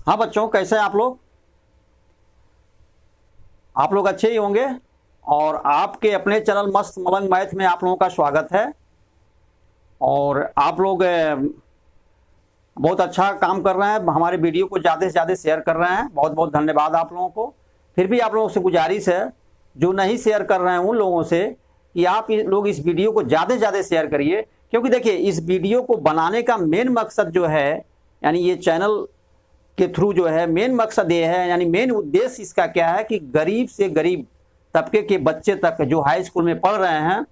हाँ बच्चों, कैसे हैं आप लोग? आप लोग अच्छे ही होंगे। और आपके अपने चैनल मस्त मलंग मैथ में आप लोगों का स्वागत है। और आप लोग बहुत अच्छा काम कर रहे हैं, हमारे वीडियो को ज़्यादा से ज़्यादा शेयर कर रहे हैं। बहुत बहुत धन्यवाद आप लोगों को। फिर भी आप लोगों से गुजारिश है, जो नहीं शेयर कर रहे हैं उन लोगों से, कि आप लोग इस वीडियो को ज़्यादा से ज़्यादा शेयर करिए। क्योंकि देखिए, इस वीडियो को बनाने का मेन मकसद जो है, यानी ये चैनल के थ्रू जो है मेन मकसद ये है, यानी मेन उद्देश्य इसका क्या है कि गरीब से गरीब तबके के बच्चे तक जो हाई स्कूल में पढ़ रहे हैं,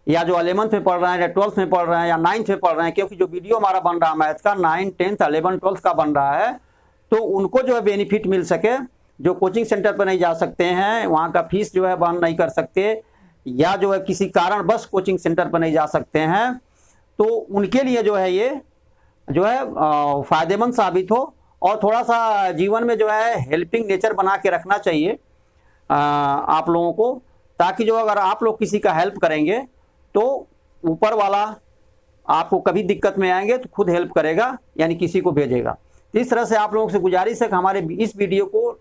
या जो 11th में पढ़ रहे हैं, या 12th में पढ़ रहे हैं, या 9th में पढ़ रहे हैं, क्योंकि जो वीडियो हमारा बन रहा है मैथ का 9, 10th, 11, 12th का बन रहा है, तो उनको जो है बेनिफिट मिल सके। जो कोचिंग सेंटर पर नहीं जा सकते हैं, वहाँ का फीस जो है वहन नहीं कर सकते, या जो है किसी कारण बस कोचिंग सेंटर पर नहीं जा सकते हैं, तो उनके लिए जो है ये जो है फायदेमंद साबित हो। और थोड़ा सा जीवन में जो है हेल्पिंग नेचर बना के रखना चाहिए आप लोगों को, ताकि जो अगर आप लोग किसी का हेल्प करेंगे तो ऊपर वाला आपको कभी दिक्कत में आएंगे तो खुद हेल्प करेगा, यानी किसी को भेजेगा। तो इस तरह से आप लोगों से गुजारिश है कि हमारे इस वीडियो को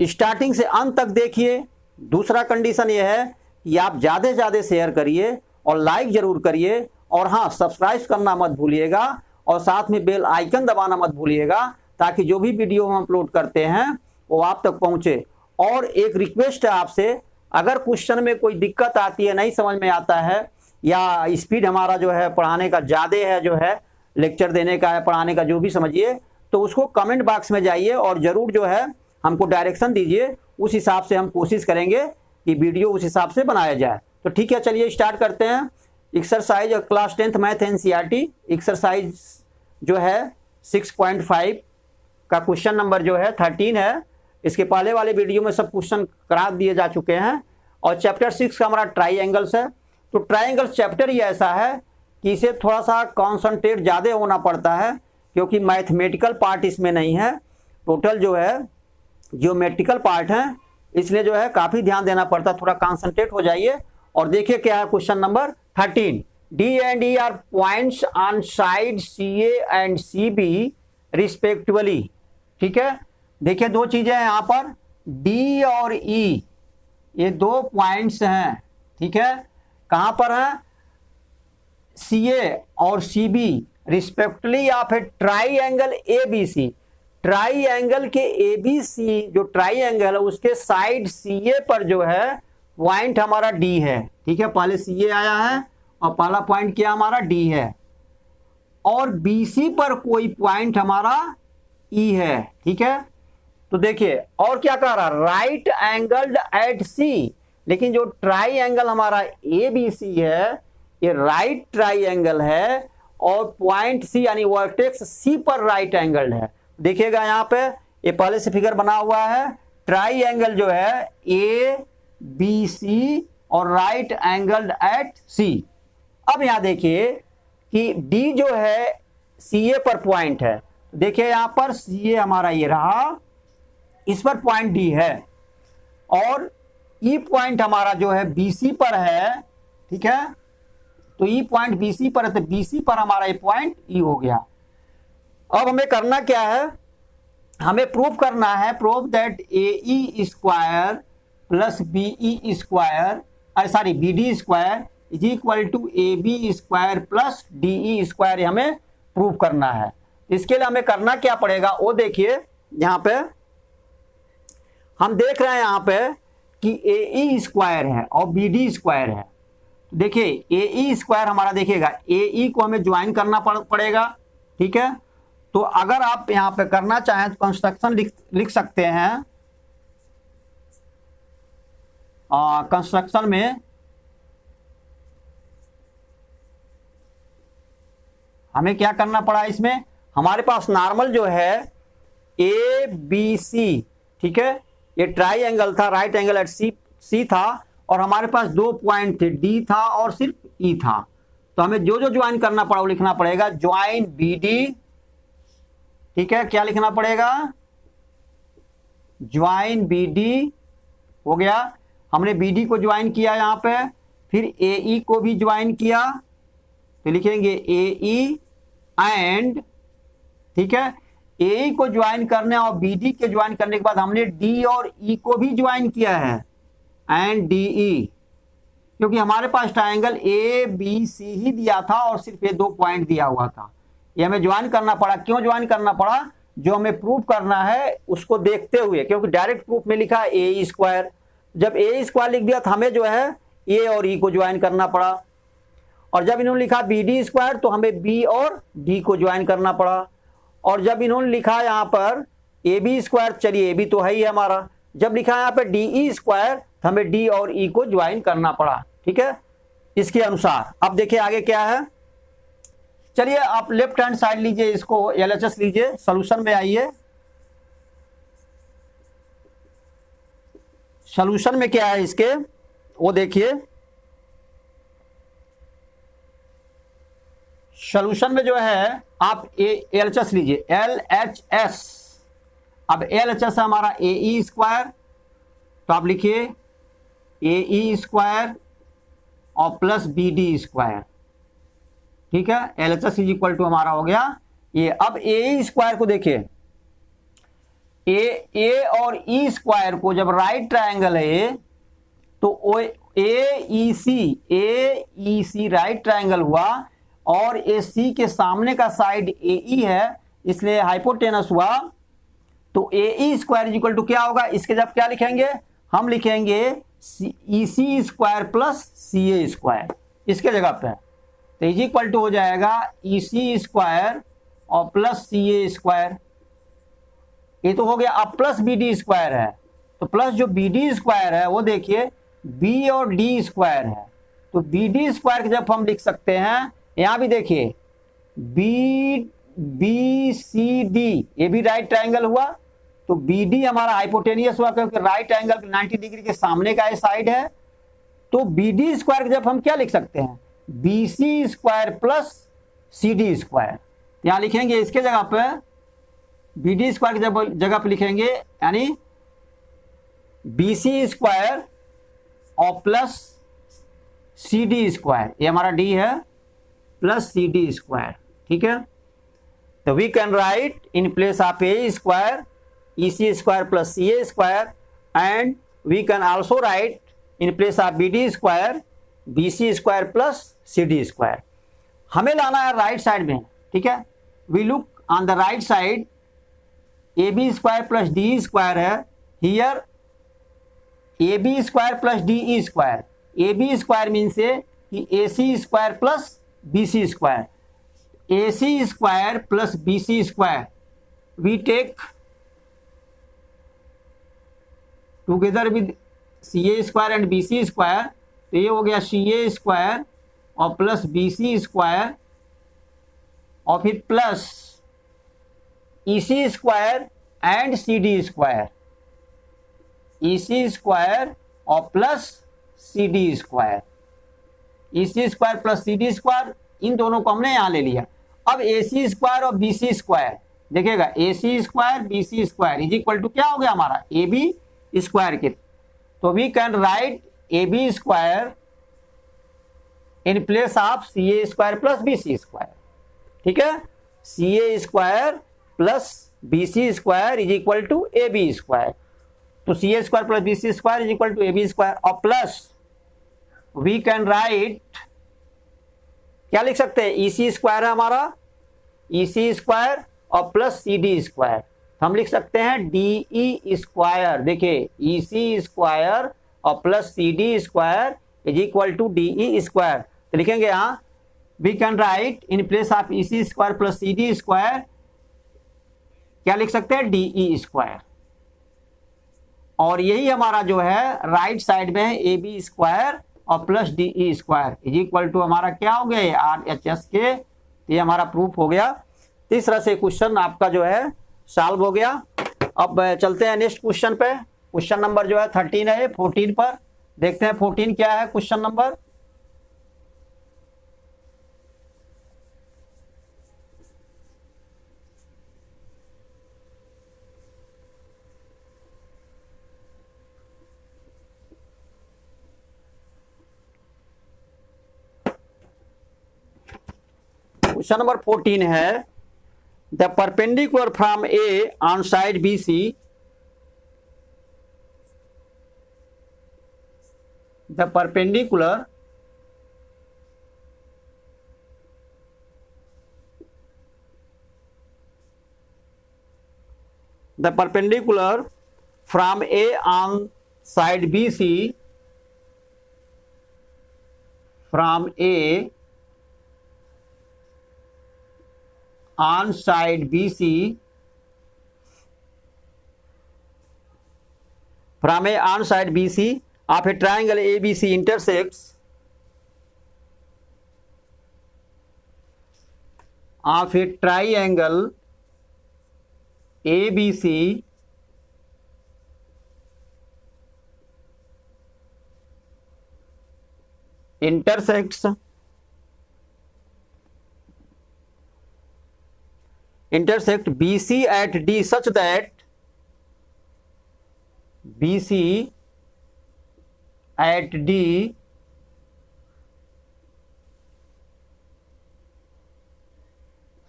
स्टार्टिंग से अंत तक देखिए। दूसरा कंडीशन ये है कि आप ज़्यादा से ज़्यादा शेयर करिए और लाइक ज़रूर करिए, और हाँ, सब्सक्राइब करना मत भूलिएगा, और साथ में बेल आइकन दबाना मत भूलिएगा, ताकि जो भी वीडियो हम अपलोड करते हैं वो आप तक पहुंचे। और एक रिक्वेस्ट है आपसे, अगर क्वेश्चन में कोई दिक्कत आती है, नहीं समझ में आता है, या स्पीड हमारा जो है पढ़ाने का ज़्यादा है, जो है लेक्चर देने का है, पढ़ाने का, जो भी समझिए, तो उसको कमेंट बॉक्स में जाइए और ज़रूर जो है हमको डायरेक्शन दीजिए। उस हिसाब से हम कोशिश करेंगे कि वीडियो उस हिसाब से बनाया जाए। तो ठीक है, चलिए स्टार्ट करते हैं। Exercise class 10th math NCERT exercise जो है 6.5 का क्वेश्चन नंबर जो है 13 है। इसके पहले वाले वीडियो में सब क्वेश्चन करा दिए जा चुके हैं। और चैप्टर 6 का हमारा ट्राइंगल्स है। तो ट्राइंगल्स चैप्टर ही ऐसा है कि इसे थोड़ा सा कॉन्सेंट्रेट ज़्यादा होना पड़ता है, क्योंकि मैथमेटिकल पार्ट इसमें नहीं है, टोटल जो है ज्योमेट्रिकल पार्ट है, इसलिए जो है काफ़ी ध्यान देना पड़ता है। थोड़ा कॉन्सेंट्रेट हो जाइए और देखिए क्या है question number 13। D and E are points on side CA and CB respectively। ठीक है, देखिए दो चीजें हैं यहाँ पर, D और E, ये दो पॉइंट्स हैं। ठीक है, कहाँ पर हैं? CA और CB रिस्पेक्टिवली, या फिर ट्राइंगल ABC। ट्राइंगल के ABC जो ट्राइंगल है उसके साइड CA पर जो है पॉइंट हमारा D है। ठीक है, पहले CA आया है और पहला पॉइंट क्या हमारा D है, और BC पर कोई पॉइंट हमारा E है। ठीक है, तो देखिए और क्या कह रहा, राइट एंगल्ड एट C। लेकिन जो ट्राइंगल हमारा ABC है, ये राइट ट्राइंगल है, और पॉइंट C यानी वर्टेक्स C पर राइट एंगल्ड है। देखिएगा यहाँ पे, ये पहले से फिगर बना हुआ है। ट्राइंगल जो है ABC और राइट एंगल्ड एट C। अब यहां देखिए कि D जो है CA पर पॉइंट है। देखिए यहां पर CA हमारा ये रहा, इस पर पॉइंट D है, और E पॉइंट हमारा जो है BC पर है। ठीक है, तो E पॉइंट BC पर है, तो BC पर हमारा ये पॉइंट E हो गया। अब हमें करना क्या है, हमें प्रूव करना है, prove that AE square plus BE square, sorry BD square is equal to AB square plus DE square, हमें प्रूव करना है। इसके लिए हमें करना क्या पड़ेगा, वो देखिए यहाँ पे हम देख रहे हैं यहाँ पे कि AE स्क्वायर है और BD स्क्वायर है। देखिए AE स्क्वायर हमारा, देखिएगा AE को हमें ज्वाइन करना पड़ेगा। ठीक है, तो अगर आप यहाँ पे करना चाहें तो कंस्ट्रक्शन लिख सकते हैं। कंस्ट्रक्शन में हमें क्या करना पड़ा, इसमें हमारे पास नॉर्मल जो है ABC। ठीक है, ये ट्राइंगल था, राइट एंगल एट C था, और हमारे पास दो पॉइंट थे, D था और सिर्फ E था। तो हमें जो जो ज्वाइन करना पड़ा वो लिखना पड़ेगा, ज्वाइन BD। ठीक है, क्या लिखना पड़ेगा, ज्वाइन BD हो गया। हमने BD को ज्वाइन किया यहाँ पे, फिर AE को भी ज्वाइन किया, तो लिखेंगे AE एंड, ठीक है, ए को ज्वाइन करने और बी डी के ज्वाइन करने के बाद हमने डी और ई को भी ज्वाइन किया है, एंड डी ई, क्योंकि हमारे पास ट्रायंगल ए बी सी ही दिया था और सिर्फ ये 2 पॉइंट दिया हुआ था। ये हमें ज्वाइन करना पड़ा। क्यों ज्वाइन करना पड़ा? जो हमें प्रूफ करना है उसको देखते हुए, क्योंकि डायरेक्ट प्रूफ में लिखा ए स्क्वायर, जब ए स्क्वायर लिख दिया तो हमें जो है ए और ई को ज्वाइन करना पड़ा, और जब इन्होंने लिखा बी डी स्क्वायर तो हमें बी और डी को ज्वाइन करना पड़ा, और जब इन्होंने लिखा यहाँ पर ए बी स्क्वायर, चलिए ए बी तो है ही हमारा, जब लिखा यहाँ पे डी ई स्क्वायर तो हमें डी और ई को ज्वाइन करना पड़ा। ठीक है, इसके अनुसार। अब देखिए आगे क्या है। चलिए आप लेफ्ट हैंड साइड लीजिए, इसको एलएचएस लीजिए, सॉल्यूशन में आइए। सॉल्यूशन में क्या है इसके वो देखिए। सॉल्यूशन में जो है आप एलएचएस लीजिए, एलएचएस। अब एलएचएस है हमारा ए ई स्क्वायर, तो आप लिखिए ए ई स्क्वायर और प्लस बी डी स्क्वायर। ठीक है, एलएचएस इज इक्वल टू हमारा हो गया ये। अब ए स्क्वायर को देखिए, ए और ई स्क्वायर को जब राइट ट्रायंगल है तो A E C right triangle हुआ, और ए सी के सामने का साइड ए ई है, इसलिए हाइपोटेनस हुआ। तो A E square is equal to क्या होगा? इसके जब क्या लिखेंगे? हम लिखेंगे ई C square plus C A square इसके जगह पे, तो इज इक्वल टू हो जाएगा ई सी स्क्वायर और प्लस सी ए स्क्वायर। ये तो हो गया। अब प्लस बी डी स्क्वायर है, तो प्लस जो बी डी स्क्वायर है वो देखिए बी और डी स्क्वायर है, तो बी डी स्क्वायर जब हम लिख सकते हैं, यहां भी देखिए बी सी डी, ये भी राइट ट्रायंगल हुआ, तो बी डी हमारा हाइपोटेनियस हुआ क्योंकि राइट एंगल 90 डिग्री के सामने का साइड है। तो बी डी स्क्वायर जब हम क्या लिख सकते हैं? B C square plus C D square. यहां लिखेंगे इसके जगह पे बी डी स्क्वायर की जगह पे लिखेंगे, यानी बी सी स्क्वायर और प्लस सी डी स्क्वायर, ये हमारा डी है, प्लस सी डी स्क्वायर। ठीक है, तो we can write in place of A square E C square plus C A square, and we can also write in place of B D square B C square plus C D square. हमें लाना है right side में। ठीक है, we look on the right side, A B square plus D square है, here A B square plus D E square. A B square means कि A C square plus B C square, A C square plus B C square we take together with C A square and B C square, तो ये हो गया C A square और plus B C square, और फिर plus E C square and C D square, E C square और plus C D square, E C square plus C D square, इन दोनों को हमने यहां ले लिया। अब ए सी स्क्वायर और बी सी स्क्वायर देखिएगा, A C square B C square is equal to क्या हो गया हमारा? ए बी स्क्वायर के। तो we can write A B square in place of C A square plus B C square. ठीक है, C A square plus B C square is equal to A B square, तो C A square plus B C square is equal to A B square, और plus we can write, क्या लिख सकते हैं? E C square है हमारा, E C square और plus C D square, हम लिख सकते हैं डी ई स्क्वायर। देखिए ई सी स्क्वायर और plus C D square is equal to D E square, तो लिखेंगे यहाँ we can write in place of E C square plus C D square, क्या लिख सकते हैं? D E square. और यही हमारा जो है राइट साइड में है ए बी स्क्वायर और plus D E square is equal to हमारा क्या हो गया? आर एच एस के। ये हमारा प्रूफ हो गया। इस तरह से क्वेश्चन आपका जो है सॉल्व हो गया। अब चलते हैं नेक्स्ट क्वेश्चन पे। क्वेश्चन नंबर जो है 13 है, 14 पर देखते हैं 14 क्या है क्वेश्चन नंबर। क्वेश्चन नंबर 14 है, the perpendicular from A on side B C, the perpendicular from A on side BC, from A on side BC, from A on side BC of a triangle ABC intersects of a triangle ABC intersects BC at D such that BC at D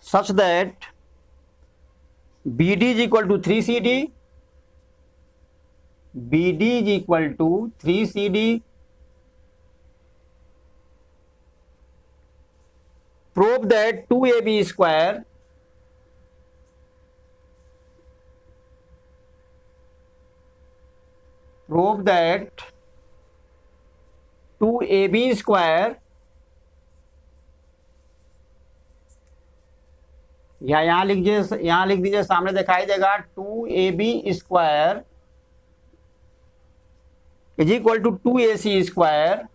such that BD is equal to 3CD, BD is equal to 3CD, prove that 2AB square prove that 2AB square या यहाँ लिख दीजिए, सामने दिखाई देगा 2AB square is equal to 2AC square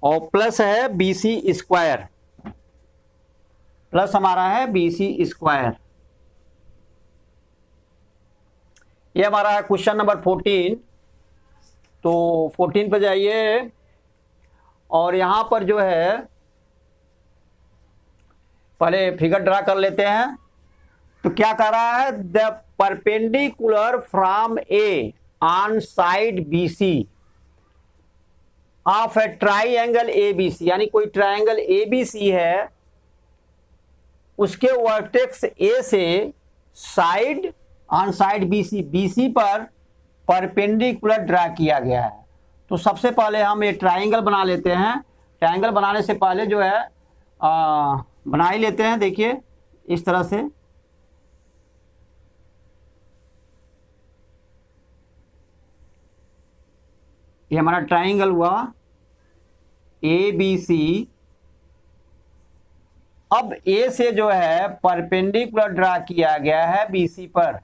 और plus है BC square, plus हमारा है BC स्क्वायर। ये हमारा है क्वेश्चन नंबर 14। तो 14 पे जाइए और यहां पर जो है पहले फिगर ड्रा कर लेते हैं। तो क्या कर रहा है, the perpendicular from A on side BC of a triangle ABC, यानी कोई ट्राइंगल ABC है, उसके वर्टेक्स A से साइड ऑन साइड BC पर परपेंडिकुलर ड्रा किया गया है। तो सबसे पहले हम ये ट्राइंगल बना लेते हैं। ट्राइंगल बनाने से पहले जो है बना ही लेते हैं। देखिए इस तरह से ये हमारा ट्राइंगल हुआ ABC। अब A से जो है परपेंडिकुलर ड्रा किया गया है BC पर।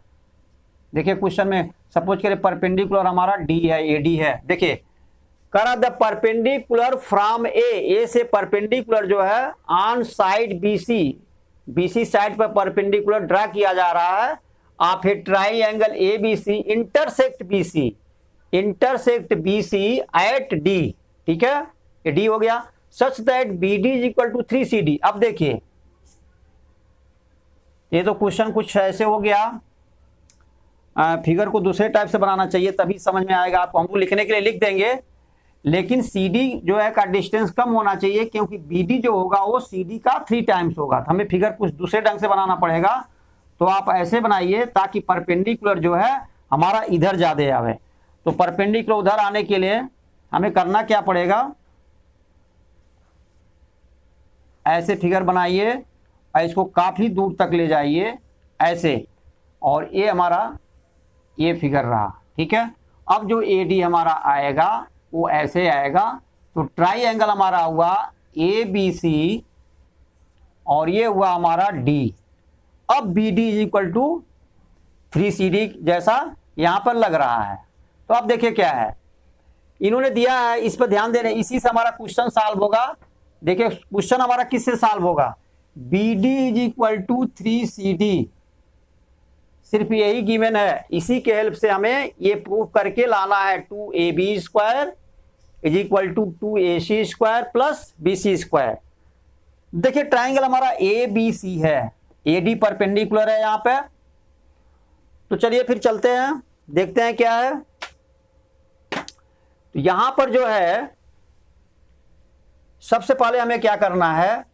देखिए क्वेश्चन में सपोज करें परपेंडिकुलर हमारा D है, AD है। देखिए करा द परपेंडिकुलर फ्रॉम ए से परपेंडिकुलर जो है ऑन साइड BC साइड पर परपेंडिकुलर ड्रा किया जा रहा है of a triangle ABC intersect BC at D। ठीक है, ये D हो गया। Such that BD is equal to 3CD। अब देखिए ये तो क्वेश्चन कुछ ऐसे हो गया, फिगर को दूसरे टाइप से बनाना चाहिए तभी समझ में आएगा आपको। हमको लिखने के लिए लिख देंगे, लेकिन CD जो है का डिस्टेंस कम होना चाहिए, क्योंकि BD जो होगा वो CD का 3 टाइम्स होगा। तो हमें फिगर कुछ दूसरे ढंग से बनाना पड़ेगा। तो आप ऐसे बनाइए ताकि परपेंडिकुलर जो है हमारा इधर ज्यादा आवे। तो परपेंडिकुलर उधर आने के लिए हमें करना क्या पड़ेगा, ऐसे फिगर बनाइए और इसको काफी दूर तक ले जाइए ऐसे, और ये हमारा ये फिगर रहा। ठीक है, अब जो AD हमारा आएगा वो ऐसे आएगा। तो ट्राइंगल हमारा हुआ ABC और ये हुआ हमारा D। अब BD is equal to 3CD जैसा यहां पर लग रहा है। तो अब देखिए क्या है इन्होंने दिया है, इस पर ध्यान दे रहे हैं, इसी से हमारा क्वेश्चन सॉल्व होगा। देखिए क्वेश्चन हमारा किससे सॉल्व होगा, BD is equal to 3CD। सिर्फ यही गिवन है, इसी के हेल्प से हमें ये प्रूव करके लाना है 2AB square is equal to 2AC square plus BC square. देखिए ट्राइंगल हमारा ABC है, AD परपेंडिकुलर है यहाँ पे। तो चलिए फिर चलते हैं, देखते हैं क्या है। तो यहां पर जो है सबसे पहले हमें क्या करना है,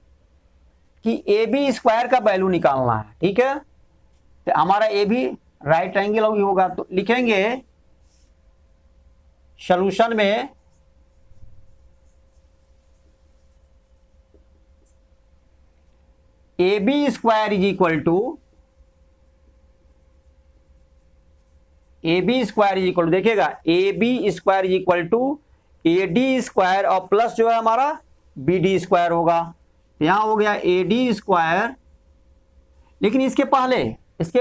कि ए बी स्क्वायर का वैल्यू निकालना है। ठीक है, तो हमारा ए बी राइट एंगल होगा, तो लिखेंगे सॉल्यूशन में A B square is equal to देखिएगा A B square is equal to A D square और प्लस जो है हमारा बी डी स्क्वायर होगा। यहां हो गया ए डी स्क्वायर, लेकिन इसके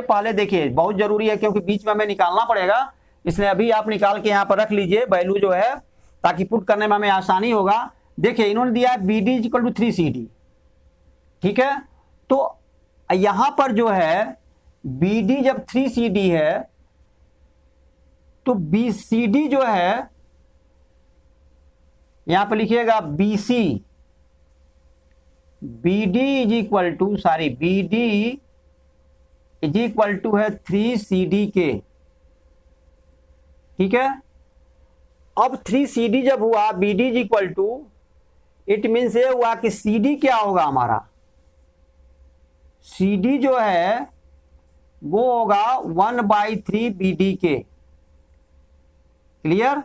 पहले देखिए बहुत जरूरी है क्योंकि बीच में हमें निकालना पड़ेगा, इसलिए अभी आप निकाल के यहां पर रख लीजिए वैल्यू जो है, ताकि पुट करने में हमें आसानी होगा। देखिए इन्होंने दिया है B D is equal to 3CD। ठीक है, तो यहां पर जो है बी डी जब 3CD है तो बी सी डी जो है यहां पर लिखिएगा B C, B D is equal to B D is equal to है 3CD के। ठीक है, अब 3CD जब हुआ B D is equal to, it means ये हुआ कि सी डी क्या होगा हमारा, सी डी जो है वो होगा 1/3 बी डी के। क्लियर,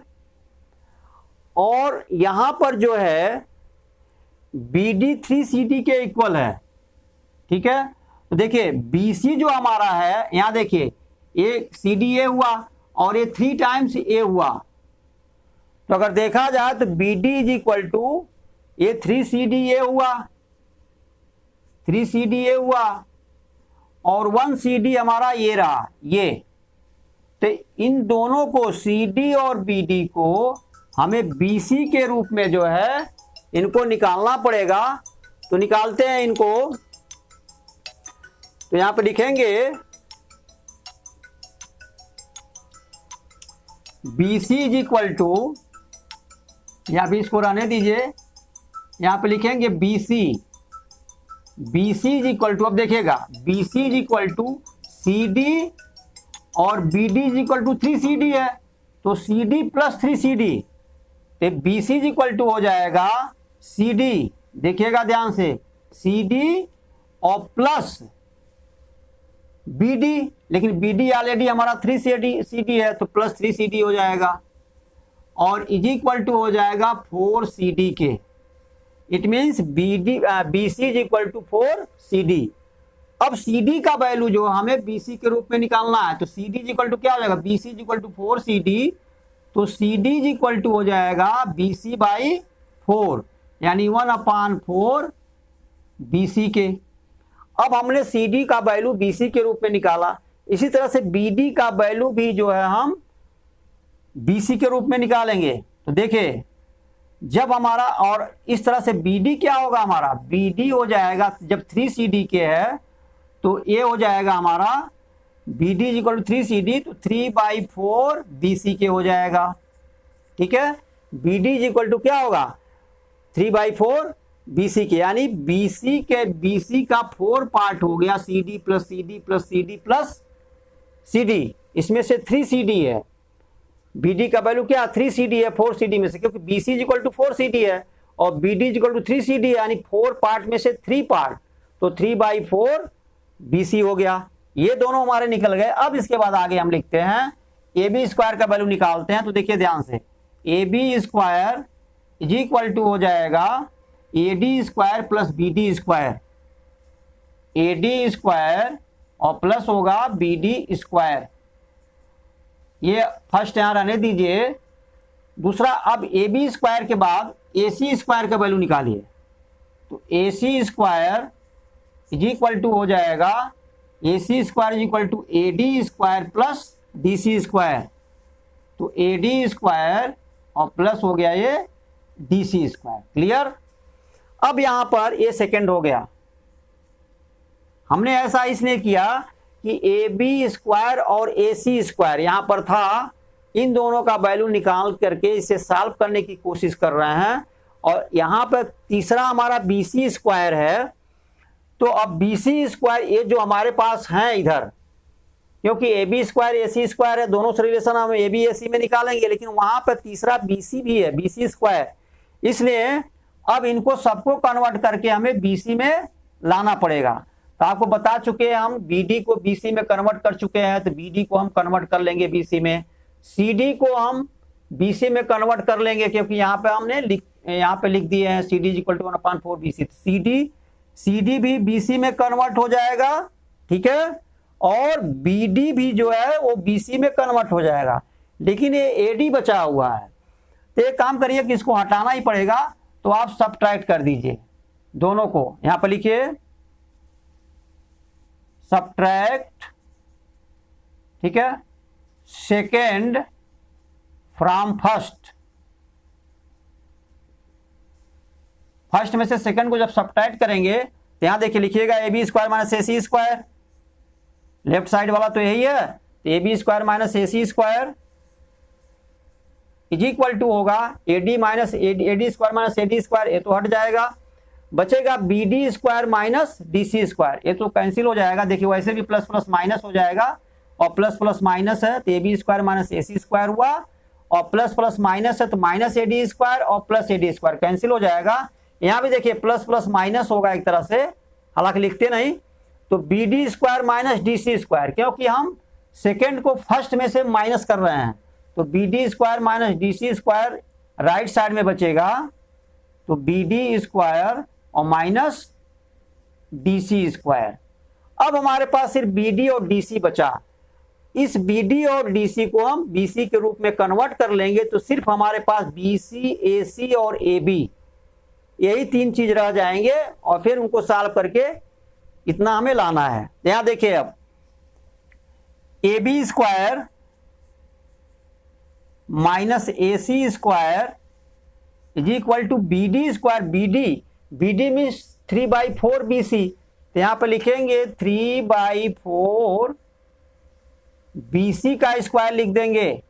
और यहां पर जो है बी डी 3CD के इक्वल है। ठीक है, तो देखिए BC जो हमारा है, यहां देखिए ये CD ए हुआ और ये 3 टाइम्स ए हुआ, तो अगर देखा जाए तो BD इज इक्वल टू ये 3CD ए हुआ, 3CD ए हुआ और 1CD हमारा ये रहा ये। तो इन दोनों को CD और BD को हमें BC के रूप में जो है इनको निकालना पड़ेगा। तो निकालते हैं इनको, तो यहां पे लिखेंगे BC इज इक्वल टू, यहां भी इसको रहने दीजिए, यहां पे लिखेंगे BC इज इक्वल टू, अब देखिएगा BC is equal to CD और BD is equal to 3CD है, तो CD प्लस 3CD, तो BC इज इक्वल टू हो जाएगा CD, देखिएगा ध्यान से, CD और प्लस BD, लेकिन BD ऑलरेडी हमारा 3CD है तो प्लस 3CD हो जाएगा और इज इक्वल टू हो जाएगा 4CD के। It means BC is equal to 4CD। अब CD का वैल्यू जो हमें BC के रूप में निकालना है, तो CD इज इक्वल टू क्या हो जाएगा, BC is equal to 4CD, तो CD इज इक्वल टू हो जाएगा BC/4, यानी 1/4 BC के। अब हमने CD का वैल्यू BC के रूप में निकाला, इसी तरह से BD का वैल्यू भी जो है हम BC के रूप में निकालेंगे। तो देखिए जब हमारा, और इस तरह से BD क्या होगा हमारा, BD हो जाएगा जब 3CD के है तो ये हो जाएगा हमारा BD is equal to 3CD, तो 3/4 BC के हो जाएगा। ठीक है, BD इज इक्वल टू क्या होगा 3/4 BC के, यानी BC का 4 पार्ट हो गया, CD plus CD plus CD plus CD, इसमें से 3CD है। BD का वैल्यू क्या 3CD है 4CD में से, क्योंकि BC is equal to 4CD है और BD is equal to 3CD है, यानी 4 पार्ट में से 3 पार्ट, तो 3/4 BC हो गया। ये दोनों हमारे निकल गए। अब इसके बाद आगे हम लिखते हैं AB स्क्वायर का वैल्यू निकालते हैं। तो देखिए ध्यान से, AB square is equal to हो जाएगा AD square plus BD square, AD square और प्लस होगा BD स्क्वायर। ये फर्स्ट यहां रहने दीजिए। दूसरा, अब AB स्क्वायर के बाद AC स्क्वायर का वैल्यू निकालिए, तो AC square is equal to हो जाएगा AC square is equal to AD square plus DC square, तो AD स्क्वायर और प्लस हो गया ये DC स्क्वायर। क्लियर, अब यहां पर ये सेकंड हो गया। हमने ऐसा इसलिए किया कि AB स्क्वायर और AC स्क्वायर यहां पर था, इन दोनों का वैल्यू निकाल करके इसे सॉल्व करने की कोशिश कर रहे हैं। और यहां पर तीसरा हमारा BC स्क्वायर है, तो अब BC स्क्वायर ये जो हमारे पास है इधर, क्योंकि AB स्क्वायर AC स्क्वायर है, दोनों से रिलेशन हम AB AC में निकालेंगे, लेकिन वहां पर तीसरा BC भी है, BC स्क्वायर, इसलिए अब इनको सबको कन्वर्ट करके हमें BC में लाना पड़ेगा। तो आपको बता चुके हैं हम BD को BC में कन्वर्ट कर चुके हैं, तो BD को हम कन्वर्ट कर लेंगे BC में, CD को हम BC में कन्वर्ट कर लेंगे, क्योंकि यहाँ पे हमने यहाँ पे लिख दिए हैं CD equal to 1/4 BC। CD भी BC में कन्वर्ट हो जाएगा, ठीक है, और BD भी जो है वो BC में कन्वर्ट हो जाएगा, लेकिन ये AD बचा हुआ है। तो एक काम करिए कि इसको हटाना ही पड़ेगा, तो आप सबट्रैक्ट कर दीजिए दोनों को। यहां पर लिखिए सबट्रैक्ट, ठीक है, सेकेंड फ्रॉम फर्स्ट। फर्स्ट में से सेकंड को जब सबट्रैक्ट करेंगे तो यहां देखिए लिखिएगा AB square minus AC square, left side वाला तो यही है, तो AB square minus AC square is equal to होगा AD minus AD square minus AD square, ये तो हट जाएगा, बचेगा BD square minus DC square, ये तो कैंसिल हो जाएगा। देखिए वैसे भी प्लस प्लस माइनस हो जाएगा, और प्लस प्लस माइनस है तो AB square minus AC square हुआ, और प्लस प्लस माइनस है तो माइनस AD स्क्वायर और प्लस AD स्क्वायर कैंसिल हो जाएगा। यहाँ भी देखिए प्लस प्लस माइनस होगा एक तरह से, हालांकि लिखते नहीं, तो BD square minus DC square, क्योंकि हम सेकेंड को फर्स्ट में से माइनस कर रहे हैं, तो BD square minus DC square right side में बचेगा, तो BD स्क्वायर और माइनस DC स्क्वायर। अब हमारे पास सिर्फ BD और DC बचा, इस BD और DC को हम BC के रूप में कन्वर्ट कर लेंगे, तो सिर्फ हमारे पास BC, AC और AB यही तीन चीज रह जाएंगे, और फिर उनको सॉल्व करके इतना हमें लाना है। यहां देखिए अब AB square minus AC square is equal to BD square, BD means 3/4 BC, तो यहां पर लिखेंगे 3/4 BC का स्क्वायर लिख देंगे,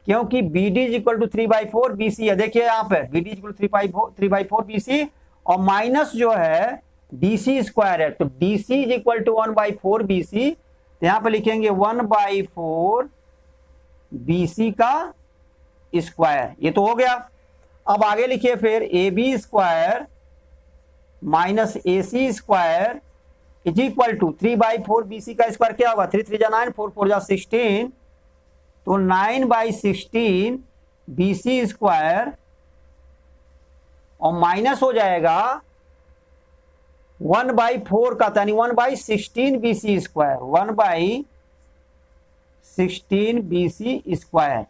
क्योंकि BD is equal to 3/4 BC है। देखिए यहाँ पे BD is equal to 3/4 BC, और माइनस जो है DC स्क्वायर है, तो DC is equal to 1/4 BC, तो यहाँ पे लिखेंगे 1/4 BC का स्क्वायर, ये तो हो गया। अब आगे लिखिए फिर AB square minus AC square is equal to 3/4 BC का स्क्वायर क्या होगा, 3 3 जा 9, 4 4 जा 16, तो 9/16 BC स्क्वायर, और माइनस हो जाएगा 1/4 का, यानी 1/16 BC स्क्वायर, 1/16 BC स्क्वायर।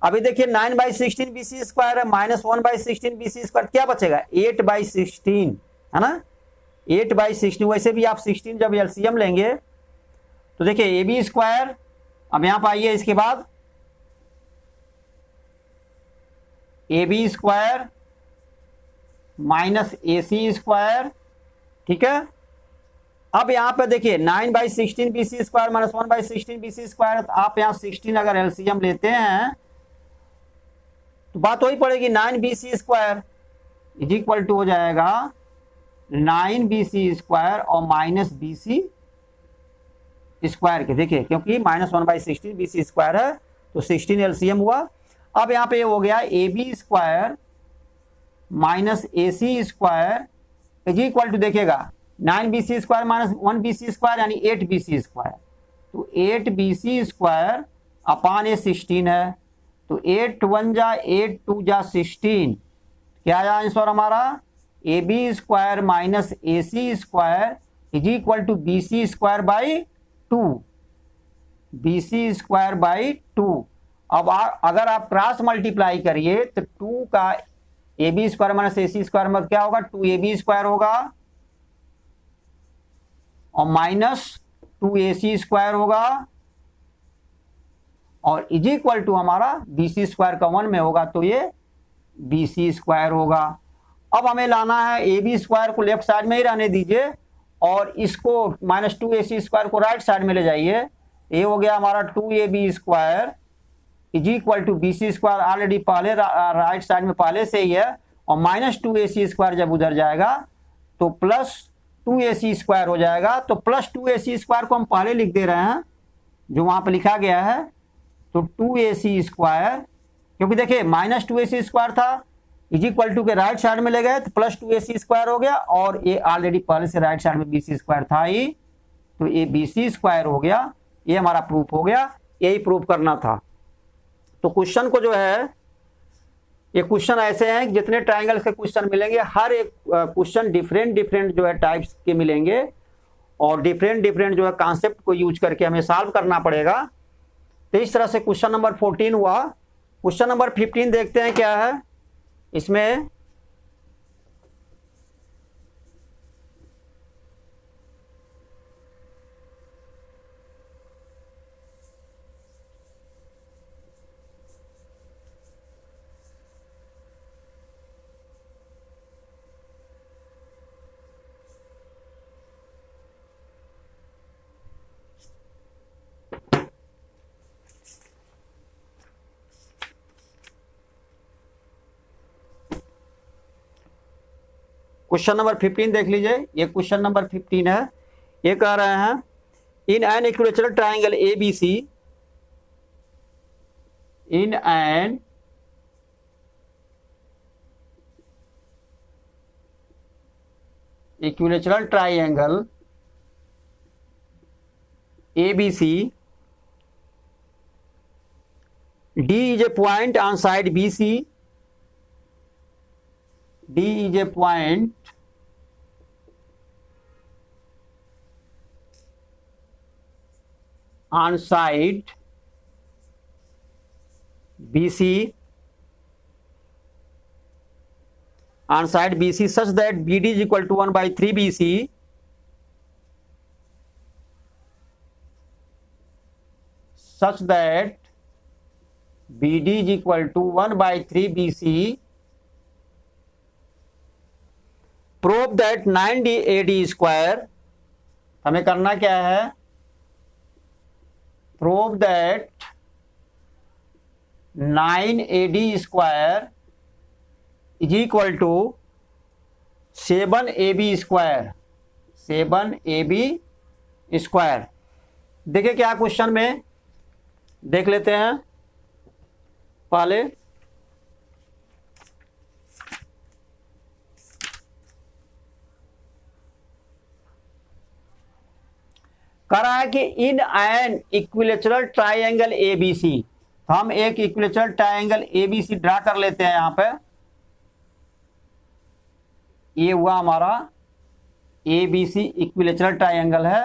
अभी देखिए 9/16 BC स्क्वायर है, माइनस 1/16 BC स्क्वायर, क्या बचेगा 8/16, है ना, 8/16। वैसे भी आप 16 जब LCM लेंगे तो देखिए AB स्क्वायर, अब यहां पर आइए, इसके बाद AB square minus AC square, ठीक है। अब यहां पे देखिए 9/16 BC square minus 1/16 BC square, तो आप यहां 16 अगर LCM लेते हैं तो बात वही पड़ेगी 9 BC square is equal to हो जाएगा 9 BC स्क्वायर और माइनस BC स्क्वायर के, देखिए क्योंकि माइनस 1/16 BC स्क्वायर है तो 16 LCM हुआ। अब यहाँ पे हो गया AB square minus AC square is equal to, देखिएगा 9 BC square minus 1 BC square यानी 8 BC स्क्वायर, तो 8 BC स्क्वायर अपान ये 16 है, तो 8 1 जा 8 2 जा 16, क्या आया आंसर हमारा, AB square minus AC square is equal to BC square by 2, BC square by 2। अब अगर आप क्रॉस मल्टीप्लाई करिए तो 2 का AB square minus AC square में क्या होगा, 2AB स्क्वायर होगा, और माइनस 2AC स्क्वायर होगा, और इज इक्वल टू हमारा BC स्क्वायर का 1 में होगा तो ये BC स्क्वायर होगा। अब हमें लाना है AB स्क्वायर को लेफ्ट साइड में ही रहने दीजिए, और इसको माइनस 2AC स्क्वायर को राइट साइड में ले जाइए, ये हो गया हमारा 2AB square is equal to BC square, already पहले राइट साइड में पहले से ही है, और माइनस 2AC स्क्वायर जब उधर जाएगा तो प्लस 2AC स्क्वायर हो जाएगा, तो प्लस 2AC स्क्वायर को हम पहले लिख दे रहे हैं जो वहां पर लिखा गया है, तो 2AC स्क्वायर, क्योंकि देखिए माइनस 2AC स्क्वायर था, इज इक्वल टू के राइट साइड में ले गए तो प्लस 2ac² हो गया, और ये ऑलरेडी पहले से राइट साइड में bc² था ही, तो ये bc² हो गया। ये हमारा प्रूफ हो गया, यही प्रूफ करना था। तो क्वेश्चन को जो है, ये क्वेश्चन ऐसे हैं कि जितने ट्राइंगल के क्वेश्चन मिलेंगे हर एक क्वेश्चन डिफरेंट जो है टाइप्स के मिलेंगे, और डिफरेंट जो है कॉन्सेप्ट को यूज करके हमें सॉल्व करना पड़ेगा। तो इस तरह से क्वेश्चन नंबर 14 हुआ। क्वेश्चन नंबर 15 देखते हैं क्या है इसमें। क्वेश्चन नंबर 15 देख लीजिए, ये क्वेश्चन नंबर 15 है। ये कह रहे हैं इन an equilateral triangle ABC, in an equilateral triangle ABC, D is a point on side BC, D is a point on side BC, on side BC such that BD is equal to 1/3 BC, such that BD is equal to 1/3 BC, prove that 9AD square, हमें करना क्या है, prove that 9AD square is equal to 7AB square, 7AB square। देखिए क्या question में देख लेते हैं पहले। कह रहा है कि इन एन इक्विलेटरल ट्राइंगल एबीसी, तो हम एक इक्विलेटरल ट्राइंगल एबीसी ड्रा कर लेते हैं। यहां पे ये हुआ हमारा एबीसी इक्विलेटरल ट्राइंगल है।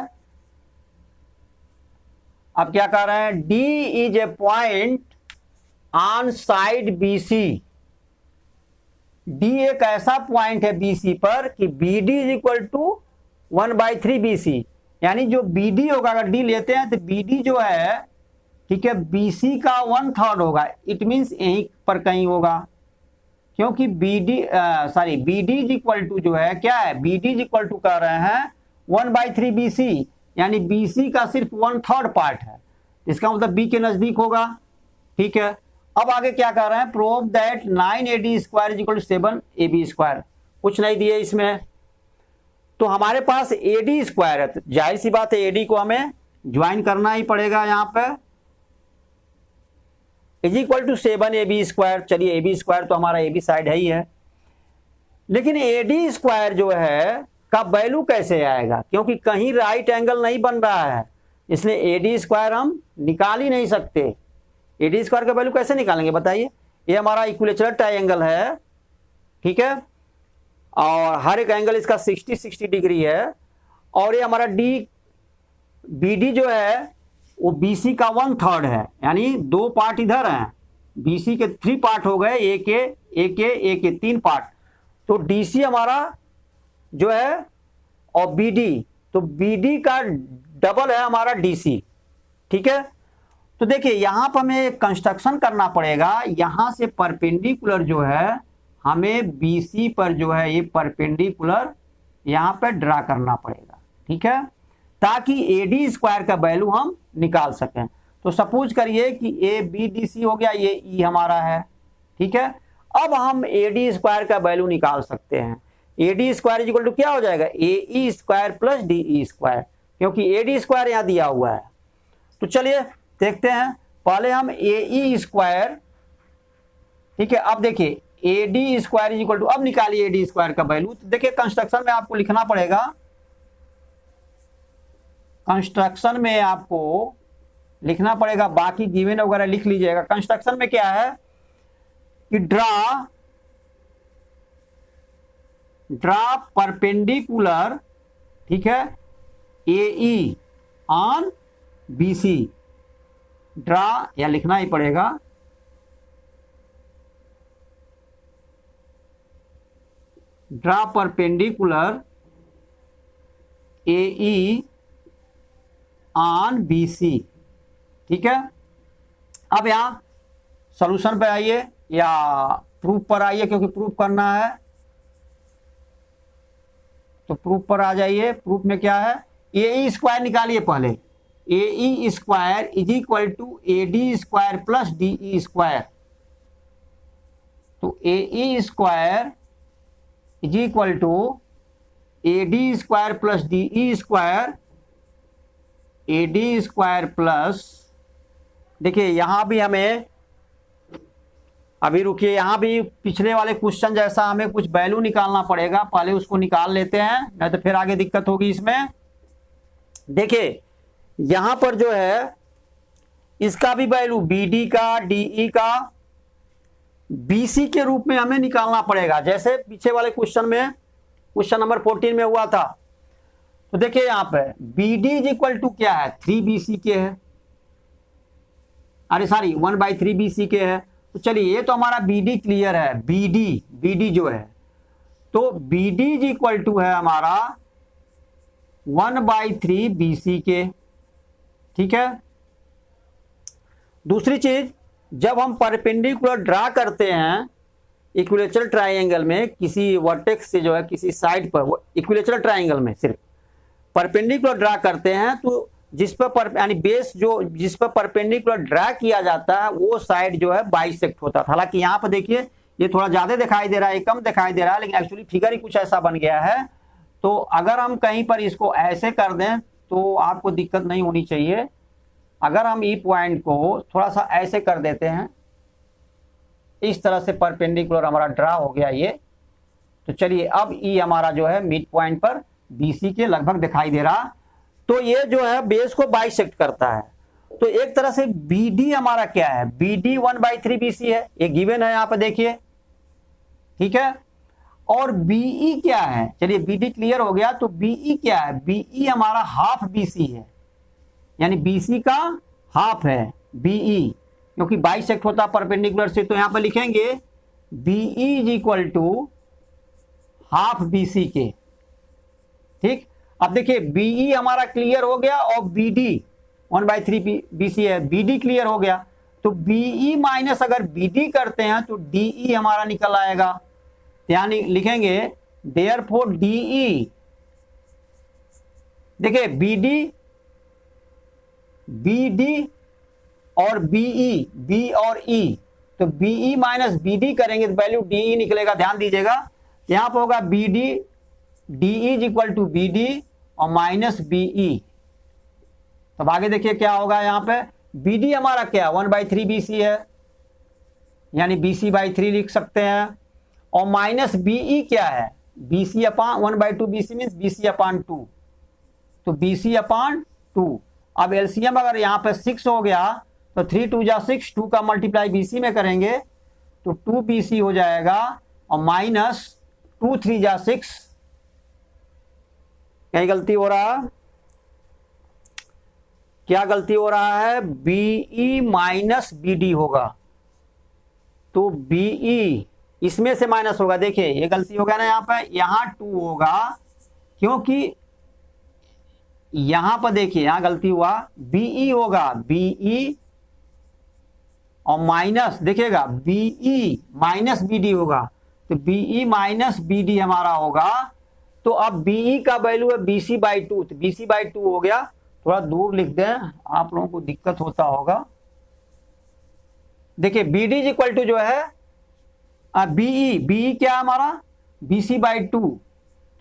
अब क्या कह रहे हैं, D is a point on side BC, D एक ऐसा पॉइंट है बीसी पर कि BD is equal to 1/3 BC, यानी जो बीडी होगा, अगर डी लेते हैं तो बीडी जो है, ठीक है, बीसी का 1/3 होगा। इट मींस यहीं पर कहीं होगा, क्योंकि BD BD is equal to जो है क्या है, बीडी इज इक्वल टू कह रहे हैं 1/3 बीसी, यानी बीसी का सिर्फ 1/3 पार्ट है, इसका मतलब बी के नजदीक होगा। ठीक है, अब आगे क्या कह रहे हैं, prove that 9AD square is equal to 7AB square. कुछ नहीं दिए इसमें, तो हमारे पास AD स्क्वायर है, तो जाहिर सी बात है AD को हमें ज्वाइन करना ही पड़ेगा। यहां पे is equal to 7AB square. चलिए AB स्क्वायर तो हमारा AB साइड है ही है, लेकिन AD स्क्वायर जो है का वैल्यू कैसे आएगा, क्योंकि कहीं राइट एंगल नहीं बन रहा है, इसलिए AD स्क्वायर हम निकाल ही नहीं सकते। AD स्क्वायर का वैल्यू कैसे निकालेंगे बताइए। ये हमारा इक्विलेटरल ट्राइंगल है, ठीक है, और हर एक एंगल इसका 60 डिग्री है, और ये हमारा BD जो है वो BC का 1/3 है, यानी 2 पार्ट इधर हैं, BC के 3 पार्ट हो गए, ए के 3 पार्ट, तो DC हमारा जो है और BD, तो BD का डबल है हमारा DC। ठीक है, तो देखिए यहां पर हमें कंस्ट्रक्शन करना पड़ेगा, यहां से परपेंडिकुलर जो है हमें BC पर जो है ये परपेंडिकुलर यहां पर ड्रा करना पड़ेगा। ठीक है, ताकि AD स्क्वायर का वैल्यू हम निकाल सकें। तो सपोज करिए कि ABDC हो गया, ये E हमारा है। ठीक है, अब हम AD स्क्वायर का वैल्यू निकाल सकते हैं। AD स्क्वायर इक्वल टू क्या हो जाएगा, AE square plus DE square, क्योंकि AD स्क्वायर यहां दिया हुआ है। तो चलिए देखते हैं, पहले हम AE स्क्वायर, ठीक है, अब देखिए A D square is equal to, अब निकालिए ए डी स्क्वायर का वैल्यू। तो देखिए कंस्ट्रक्शन में आपको लिखना पड़ेगा, कंस्ट्रक्शन में आपको लिखना पड़ेगा, बाकी गिवन वगैरह लिख लीजिएगा। कंस्ट्रक्शन में क्या है कि ड्रा परपेंडिकुलर, ठीक है, A E on B C, draw या लिखना ही पड़ेगा, draw perpendicular A E on B C, ठीक है। अब यहां सॉल्यूशन पे आइए या प्रूफ पर आइए, क्योंकि प्रूफ करना है तो प्रूफ पर आ जाइए। प्रूफ में क्या है, ए ई स्क्वायर निकालिए पहले, A E square is equal to A D square plus D E square. तो A E square is equal to A D square plus D E square, A D square plus, देखिए यहां भी हमें, अभी रुकिए, यहां भी पिछले वाले क्वेश्चन जैसा हमें कुछ वैल्यू निकालना पड़ेगा, पहले उसको निकाल लेते हैं, नहीं तो फिर आगे दिक्कत होगी इसमें। देखिए यहां पर जो है इसका भी वैल्यू बी डी का, डी ई का, बी सी के रूप में हमें निकालना पड़ेगा, जैसे पीछे वाले क्वेश्चन में, क्वेश्चन नंबर 14 में हुआ था। तो देखिए यहां पे B D is equal to क्या है, 3BC के है, अरे सॉरी 1/3BC के है। तो चलिए ये तो हमारा बी डी क्लियर है, बी डी जो है, तो B D is equal to है हमारा 1/3BC के, ठीक है। दूसरी चीज, जब हम परपेंडिकुलर ड्रा करते हैं इक्विलेटरल ट्राइंगल में, किसी वर्टेक्स से जो है किसी साइड पर, इक्विलेटरल ट्राइंगल में सिर्फ परपेंडिकुलर ड्रा करते हैं, तो जिस पर यानी बेस जो जिस पर परपेंडिकुलर ड्रा किया जाता है वो साइड जो है बाइसेक्ट होता था। हालांकि यहाँ पर देखिए ये थोड़ा ज्यादा दिखाई दे रहा है, कम दिखाई दे रहा है, लेकिन एक्चुअली फिगर ही कुछ ऐसा बन गया है। तो अगर हम कहीं पर इसको ऐसे कर दें तो आपको दिक्कत नहीं होनी चाहिए। अगर हम ई पॉइंट को थोड़ा सा ऐसे कर देते हैं, इस तरह से परपेंडिकुलर हमारा ड्रा हो गया ये, तो चलिए अब ई हमारा जो है मिड पॉइंट पर बीसी के लगभग दिखाई दे रहा, तो ये जो है बेस को बाइसेक्ट करता है। तो एक तरह से बी डी हमारा क्या है, बी डी 1/3BC है, ये गिवन है यहाँ पे देखिए, ठीक है। और बीई क्या है, चलिए बी डी क्लियर हो गया, तो बीई क्या है, बीई हमारा हाफ बीसी है, यानी बीसी का हाफ है बीई, क्योंकि बाइसेक्ट होता परपेंडिकुलर से। तो यहां पर लिखेंगे BE is equal to half BC के, ठीक। अब देखिए बीई हमारा क्लियर हो गया और बीडी 1/3BC है, बीडी क्लियर हो गया, तो बीई माइनस अगर बीडी करते हैं तो डीई हमारा निकल आएगा, यानी लिखेंगे देयरफॉर डीई, देखिए बीडी, बीडी और बीई, बी और ई, तो बीई माइनस बीडी करेंगे तो वैल्यू डीई निकलेगा, ध्यान दीजिएगा। यहां पर होगा BD, DE is equal to BD और माइनस बीई। तब आगे देखिए क्या होगा, यहां पे बीडी हमारा क्या 1/3BC है, यानी BC/3 लिख सकते हैं, और माइनस बीई क्या है, BC upon 1/2BC means BC/2, तो BC/2। अब एलसीएम अगर यहाँ पे 6 हो गया तो 3 2 जा 6, 2 का मल्टीप्लाई BC में करेंगे तो 2BC हो जाएगा, और माइनस 2 3 जा 6, कहीं गलती हो रहा है, क्या गलती हो रहा है, बीई माइनस बीडी होगा, तो बीई इसमें से माइनस होगा, देखिए ये गलती हो गया ना, यहाँ पे यहाँ 2 होगा, क्योंकि यहां पर देखिए यहां गलती हुआ, बीई होगा बीई और माइनस देखिएगा बीई माइनस बीडी होगा, तो बीई माइनस बीडी हमारा होगा। तो अब बीई का वैल्यू है BC/2, तो BC/2 हो गया, थोड़ा दूर लिख दें, आप लोगों को दिक्कत होता होगा। देखिए BD इज इक्वल टू जो है बीई क्या है हमारा BC/2,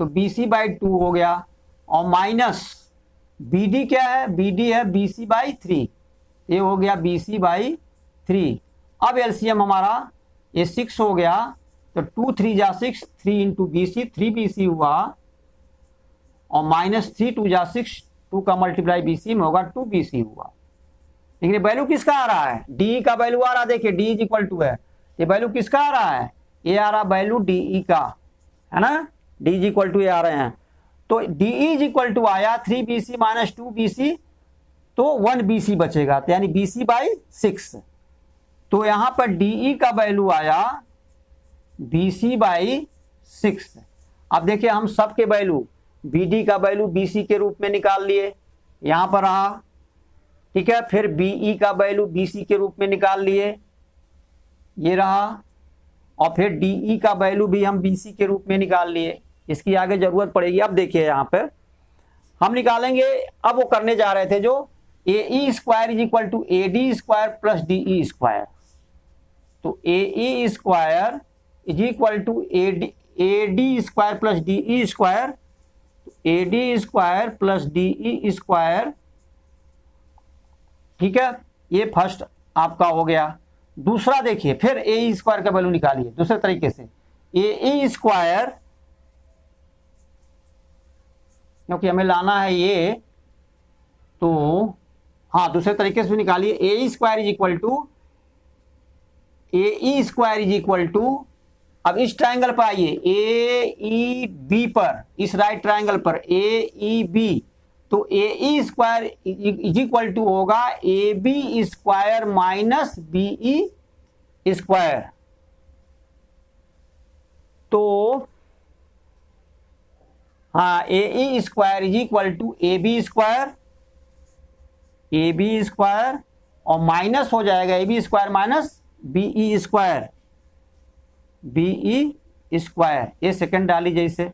तो BC/2 हो गया, और माइनस BD क्या है, BD है BC/3, ये हो गया BC/3। अब एलसीएम हमारा ये 6 हो गया, तो 2 3 जा 6, 3 into B C, 3 B C हुआ, और माइनस 3 2 जा 6, 2 का मल्टीप्लाई बी सी में होगा, 2 बी सी हुआ। लेकिन वैल्यू किसका आ रहा है? डी का वैल्यू आ रहा है, देखिए डी इज इक्वल टू है, ये वैल्यू किसका आ रहा है? ये आ रहा वैल्यू डीई का, है ना, डी इज इक्वल टू ये आ रहे हैं। तो डी इज इक्वल टू आया 3 B C minus 2 B C, तो 1 बी सी बचेगा, तो यानी बी सी बाई 6। तो यहां पर डीई का वैल्यू आया बी सी बाई 6। अब देखिए हम सब के वैल्यू, बी डी का वैल्यू बी सी के रूप में निकाल लिए, यहां पर रहा, ठीक है। फिर बीई का वैल्यू बी सी के रूप में निकाल लिए, ये रहा, और फिर डीई का वैल्यू भी हम बी सी के रूप में निकाल लिए, इसकी आगे जरूरत पड़ेगी। अब देखिए यहां पर हम निकालेंगे, अब वो करने जा रहे थे जो A E square is equal to A D square plus D E square. तो A E square is equal to A D square plus D E square, A D square plus D E square, ठीक है। ये first आपका हो गया। दूसरा देखिए, फिर ए स्क्वायर का वैल्यू निकालिए दूसरे तरीके से, ए स्क्वायर, क्योंकि हमें लाना है ये, तो हाँ दूसरे तरीके से भी निकालिए। A square is equal to, A square is equal to, अब इस ट्राइंगल पर आइए, ए ई बी पर, इस राइट ट्राइंगल पर ए ई बी, तो A E square is equal to होगा A B square minus B E square. तो हाँ, A E square is equal to A B square, A B square, और minus हो जाएगा A B square minus B E square, B E square. ये second डाली जैसे,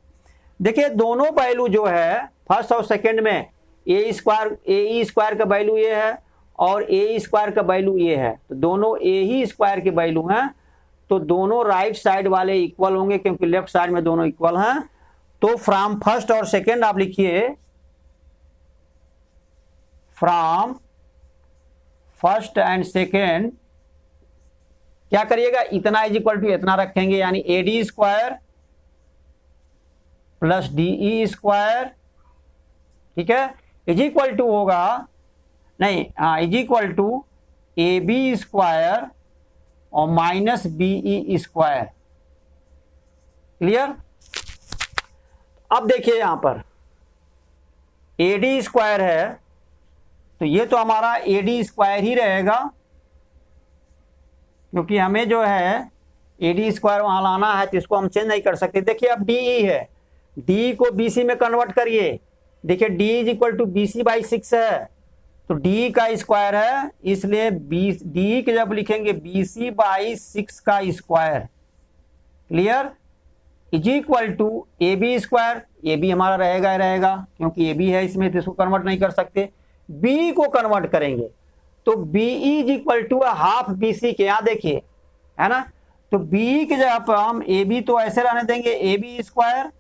देखिए दोनों वैल्यू जो है फर्स्ट और सेकंड में, ए स्क्वायर का वैल्यू ये है और ए स्क्वायर का वैल्यू ये है, तो दोनों ए ही स्क्वायर के वैल्यू हैं, तो दोनों राइट साइड वाले इक्वल होंगे क्योंकि लेफ्ट साइड में दोनों इक्वल हैं। तो फ्रॉम फर्स्ट और सेकंड आप लिखिए, फ्रॉम फर्स्ट एंड सेकंड क्या करिएगा, इतना इज इक्वल टू इतना रखेंगे, यानी A D square plus D E square, ठीक है, इज इक्वल टू होगा, नहीं हाँ, is equal to A B square और minus B E square. Clear? अब देखिए यहां पर ए डी स्क्वायर है, तो ये तो हमारा ए डी स्क्वायर ही रहेगा, क्योंकि हमें जो है ए डी स्क्वायर वहां लाना है, तो इसको हम चेंज नहीं कर सकते। देखिए अब डी ई है, डी को बी सी में कन्वर्ट करिए, देखिए D is equal to B C by 6 है, तो डी का स्क्वायर है, इसलिए डी के जब लिखेंगे बी सी बाई 6 का square. Clear? Is equal to A B square, A B हमारा रहेगा ही रहेगा क्योंकि ए बी है इसमें, तो इसको कन्वर्ट नहीं कर सकते, बी को कन्वर्ट करेंगे, तो B is equal to half B C के, यहां देखिए है ना, तो बी के जगह पर हम ए बी तो ऐसे रहने देंगे ए बी स्क्वायर,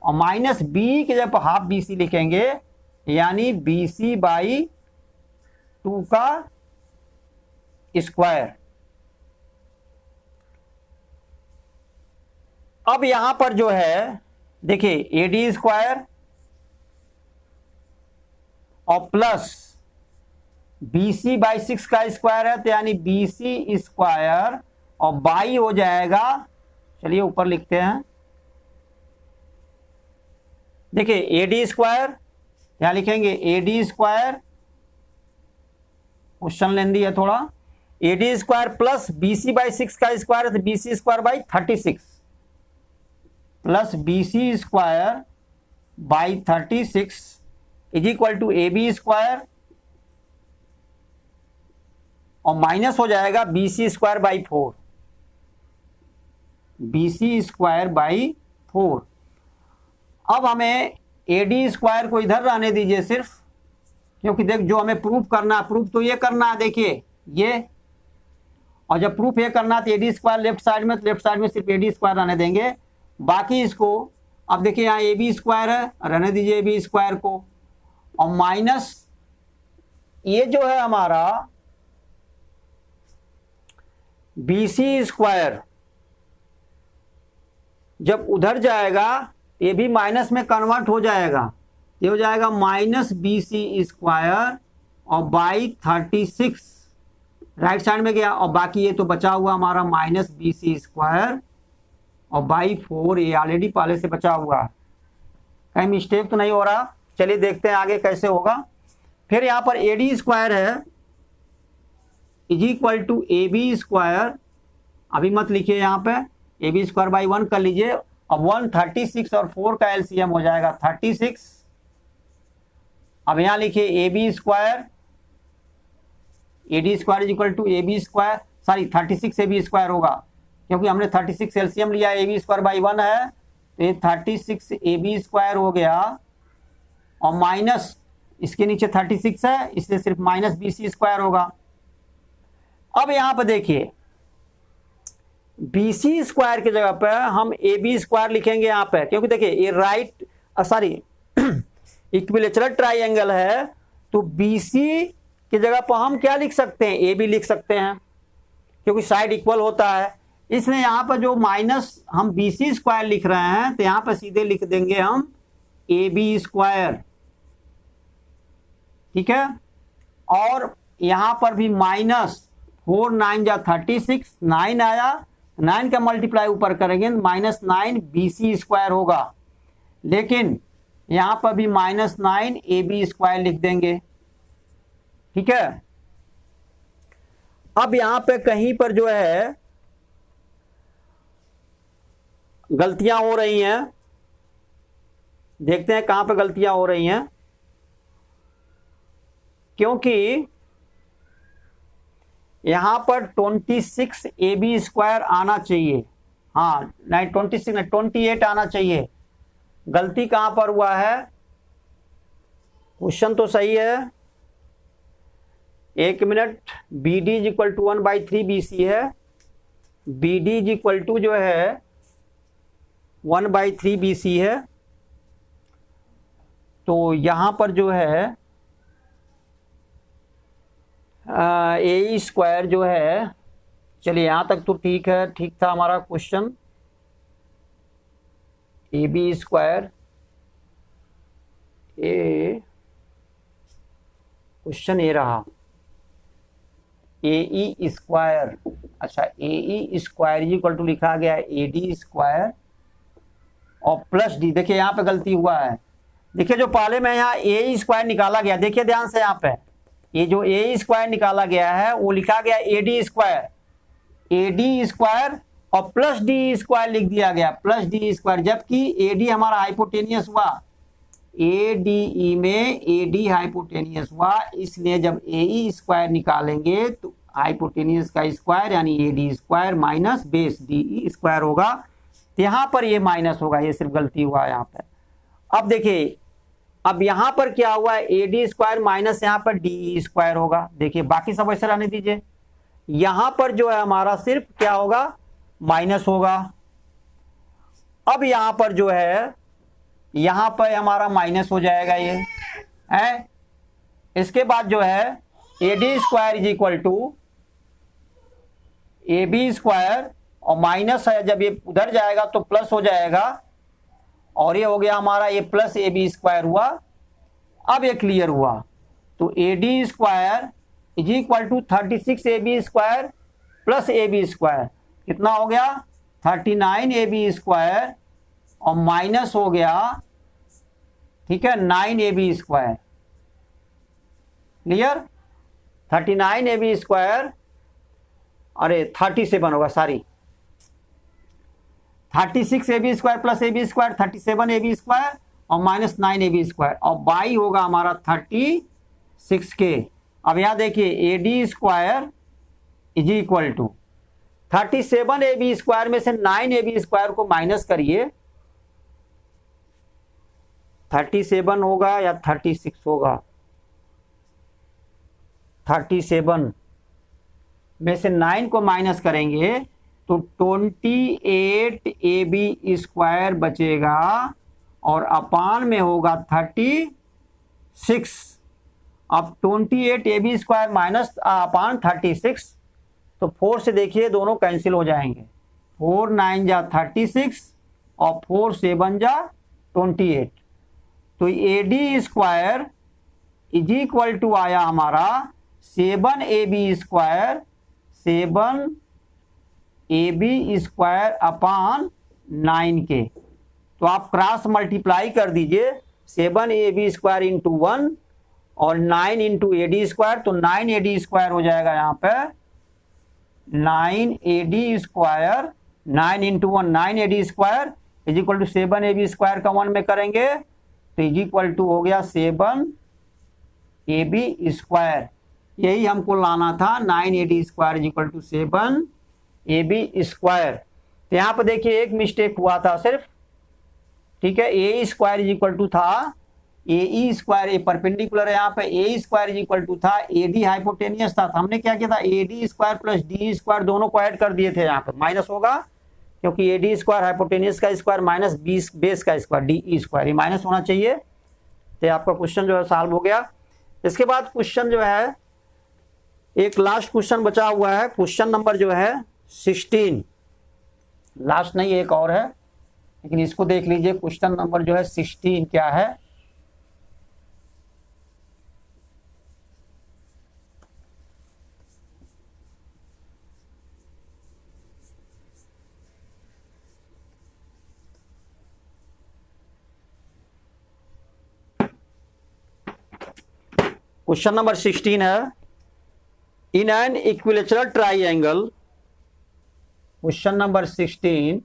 और माइनस बी के जब हाफ बी सी लिखेंगे, यानी बी सी बाई 2 का स्क्वायर। अब यहां पर जो है देखिए ए डी स्क्वायर और प्लस बी सी बाई 6 का स्क्वायर है, तो यानी बी सी स्क्वायर और बाई हो जाएगा, चलिए ऊपर लिखते हैं, देखिए ए डी स्क्वायर, यहां लिखेंगे A D square, question lengthy है थोड़ा, A D square plus B C by 6 का स्क्वायर है, तो B C square by 36 plus B C square by 36 is equal to A B square, और minus हो जाएगा B C square by 4, B C square by 4। अब हमें ए D square को इधर रहने दीजिए सिर्फ, क्योंकि देख जो हमें प्रूफ करना है, प्रूफ तो ये करना है, देखिए ये, और जब प्रूफ ये करना है तो A D square left side में, तो लेफ्ट साइड में सिर्फ ए डी स्क्वायर रहने देंगे, बाकी इसको अब देखिए यहाँ ए बी स्क्वायर है, रहने दीजिए ए बी स्क्वायर को, और माइनस ये जो है हमारा बी सी स्क्वायर, जब उधर जाएगा ये भी माइनस में कन्वर्ट हो जाएगा, ये हो जाएगा माइनस बी सी स्क्वायर और बाई 36 राइट साइड में गया, और बाकी ये तो बचा हुआ हमारा माइनस बी सी स्क्वायर और बाई 4, ये ऑलरेडी पहले से बचा हुआ है, कहीं मिस्टेक तो नहीं हो रहा। चलिए देखते हैं आगे कैसे होगा। फिर यहाँ पर ए डी स्क्वायर है is equal to A B square, अभी मत लिखिए यहाँ पे, ए बी स्क्वायर बाई 1 कर लीजिए। अब 136 और 4 का एलसीएम हो जाएगा 36। अब यहाँ लिखिए A B square, A D square is equal to A B square, sorry 36 A B square होगा क्योंकि हमने 36 एलसीएम लिया, ए बी स्क्वायर बाई 1 है, तो ये 36 ए बी स्क्वायर हो गया और माइनस इसके नीचे 36 है इसलिए सिर्फ माइनस बी सी स्क्वायर होगा। अब यहां पर देखिए बी सी स्क्वायर की जगह पर हम ए बी स्क्वायर लिखेंगे यहां पर, क्योंकि देखिए ये राइट सॉरी इक्विलेटरल ट्राइंगल है, तो बी सी की जगह पर हम क्या लिख सकते हैं, ए बी लिख सकते हैं क्योंकि साइड इक्वल होता है। इसलिए यहां पर जो माइनस हम बी सी स्क्वायर लिख रहे हैं तो यहां पर सीधे लिख देंगे हम ए बी स्क्वायर, ठीक है। और यहां पर भी माइनस 4 9 जा 36, 9 आया, 9 का मल्टीप्लाई ऊपर करेंगे माइनस 9 बी सी स्क्वायर होगा, लेकिन यहां पर भी माइनस 9 ए बी स्क्वायर लिख देंगे, ठीक है। अब यहां पे कहीं पर जो है गलतियां हो रही हैं, देखते हैं कहां पे गलतियां हो रही हैं, क्योंकि यहां पर 26 ए बी स्क्वायर आना चाहिए, हाँ नहीं 26 नहीं 28 आना चाहिए। गलती कहां पर हुआ है, क्वेश्चन तो सही है, 1 minute, B D is equal to 1/3 B C है, B D is equal to जो है 1/3 बी सी है, तो यहां पर जो है ए स्क्वायर जो है, चलिए यहां तक तो ठीक है, ठीक था हमारा question. A B square, a question ए रहा ए ई स्क्वायर, अच्छा A E square equal to लिखा गया ए डी स्क्वायर और प्लस डी। देखिए यहाँ पे गलती हुआ है, देखिए जो पहले में यहाँ ए स्क्वायर निकाला गया, देखिए ध्यान से यहाँ पे ये जो ए स्क्वायर निकाला गया है वो लिखा गया A D square, A D square और प्लस डी स्क्वायर लिख दिया गया, प्लस डी स्क्वायर, जबकि ए डी हमारा हाइपोटेनियस हुआ, ए डी ई में ए डी हाइपोटेनियस हुआ, इसलिए जब ए ई स्क्वायर निकालेंगे तो हाइपोटेनियस का स्क्वायर यानी A D square minus base D E square होगा, तो यहाँ पर ये माइनस होगा, ये सिर्फ गलती हुआ है यहाँ पर। अब देखिए अब यहाँ पर क्या हुआ है, ए डी स्क्वायर माइनस यहाँ पर डी ई स्क्वायर होगा, देखिए बाकी सब ऐसे रहने दीजिए, यहाँ पर जो है हमारा सिर्फ क्या होगा, माइनस होगा। अब यहाँ पर जो है यहाँ पर हमारा माइनस हो जाएगा ये है। इसके बाद जो है A D square is equal to A B square और माइनस है, जब ये उधर जाएगा तो प्लस हो जाएगा, और ये हो गया हमारा ये प्लस ए बी स्क्वायर हुआ। अब ये क्लियर हुआ, तो A D square is equal to 36 A B square plus A B square, कितना हो गया 39 ए बी स्क्वायर और माइनस हो गया, ठीक है 9 A B square, clear 39 A B square, अरे 37 होगा sorry, 36 A B square plus A B square 37 A B square और माइनस 9 ए बी स्क्वायर, और बाई होगा हमारा 36 के। अब यहां देखिए A D square is equal to 37 A B square में से 9 ए बी स्क्वायर को माइनस करिए, 37 होगा या 36 होगा, 37 में से 9 को माइनस करेंगे तो 28 ए बी स्क्वायर बचेगा और अपान में होगा 36। अब 28 ए बी स्क्वायर माइनस अपान 36, तो 4 से देखिए दोनों कैंसिल हो जाएंगे, 4 9 जा 36 और 4 7 जा 28। तो AD square is equal to आया हमारा 7AB square 7AB square upon 9 के। तो आप क्रॉस मल्टीप्लाई कर दीजिए 7AB स्क्वायर इंटू 1 और 9 इंटू AD स्क्वायर, तो 9AD स्क्वायर हो जाएगा यहाँ पे 9AD square, 9 into 1 9AD square is equal to 7AB square का 1 में करेंगे तो इज इक्वल टू हो गया 7AB स्क्वायर। यही हमको लाना था 9AD square is equal to 7AB square. तो यहाँ पर देखिए एक मिस्टेक हुआ था सिर्फ, ठीक है। ए स्क्वायर इज इक्वल टू था AE स्क्वायर, ए परपेंडिकुलर है यहाँ पे, ए स्क्वायर इज इक्वल टू था AD हाइपोटेनियस था। तो हमने क्या किया था AD square plus DE square दोनों को ऐड कर दिए थे। यहाँ पे माइनस होगा क्योंकि AD स्क्वायर हाइपोटेनियस का स्क्वायर माइनस बेस का स्क्वायर DE स्क्वायर, ये माइनस होना चाहिए। तो आपका क्वेश्चन जो है सॉल्व हो गया। इसके बाद क्वेश्चन जो है एक लास्ट क्वेश्चन बचा हुआ है, क्वेश्चन नंबर जो है 16, लास्ट नहीं एक और है लेकिन इसको देख लीजिए। क्वेश्चन नंबर जो है 16 क्या है, क्वेश्चन नंबर 16 है in an equilateral triangle. Question number 16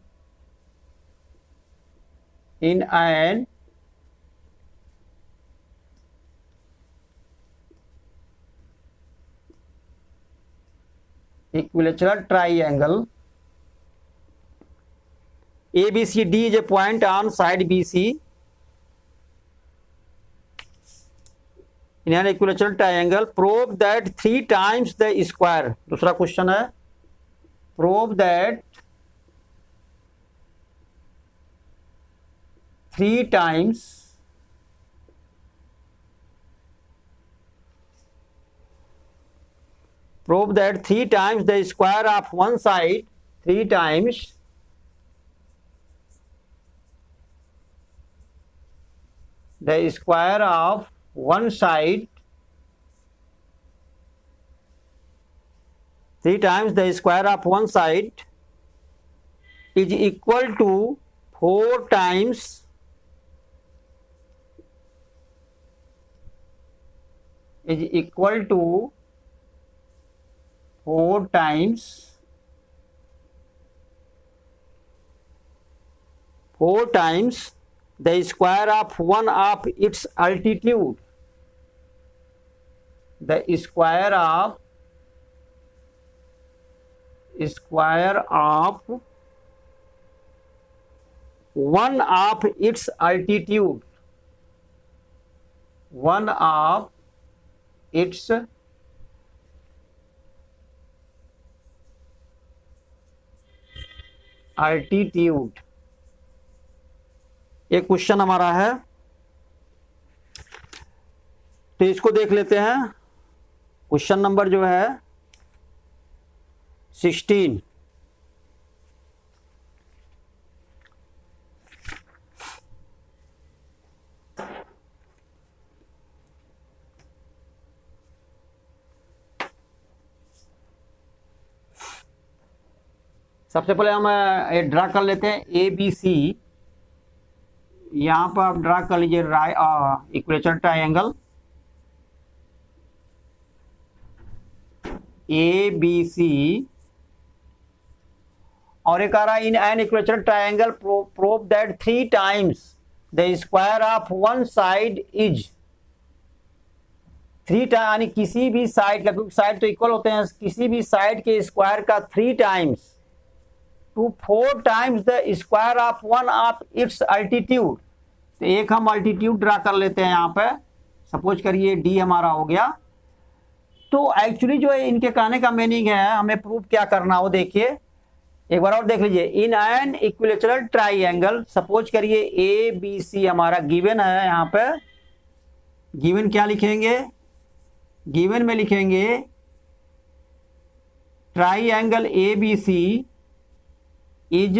in an equilateral triangle ABCD is a point on side BC in an equilateral triangle. Prove that 3 times the square. दूसरा क्वेश्चन है prove that 3 times the square of one side, 3 times the square of one side, 3 times the square of one side is equal to 4 times is equal to 4 times 4 times the square of one of its altitude. The square of one of its altitude, one of its altitude। एक question हमारा है तो इसको देख लेते हैं। Question number जो है 16, सबसे पहले हम ड्रा कर लेते हैं ABC। यहां पर आप ड्रा कर लीजिए इक्वेलेटरल ट्राइंगल ABC और एक आ रहा है in an equilateral triangle prove that 3 times the square of one side is 3 यानी किसी भी साइड का, क्योंकि साइड तो इक्वल होते हैं, किसी भी साइड के स्क्वायर का 3 times to 4 times the square of one of its altitude. तो एक हम अल्टीट्यूड ड्रा कर लेते हैं यहाँ पे, सपोज करिए D हमारा हो गया। तो एक्चुअली जो है इनके कहने का मीनिंग है हमें प्रूफ क्या करना हो, देखिए एक बार और देख लीजिए। In an equilateral triangle, suppose करिए ABC हमारा गिवन है। यहाँ पे गिवन क्या लिखेंगे, गिवन में लिखेंगे triangle ABC is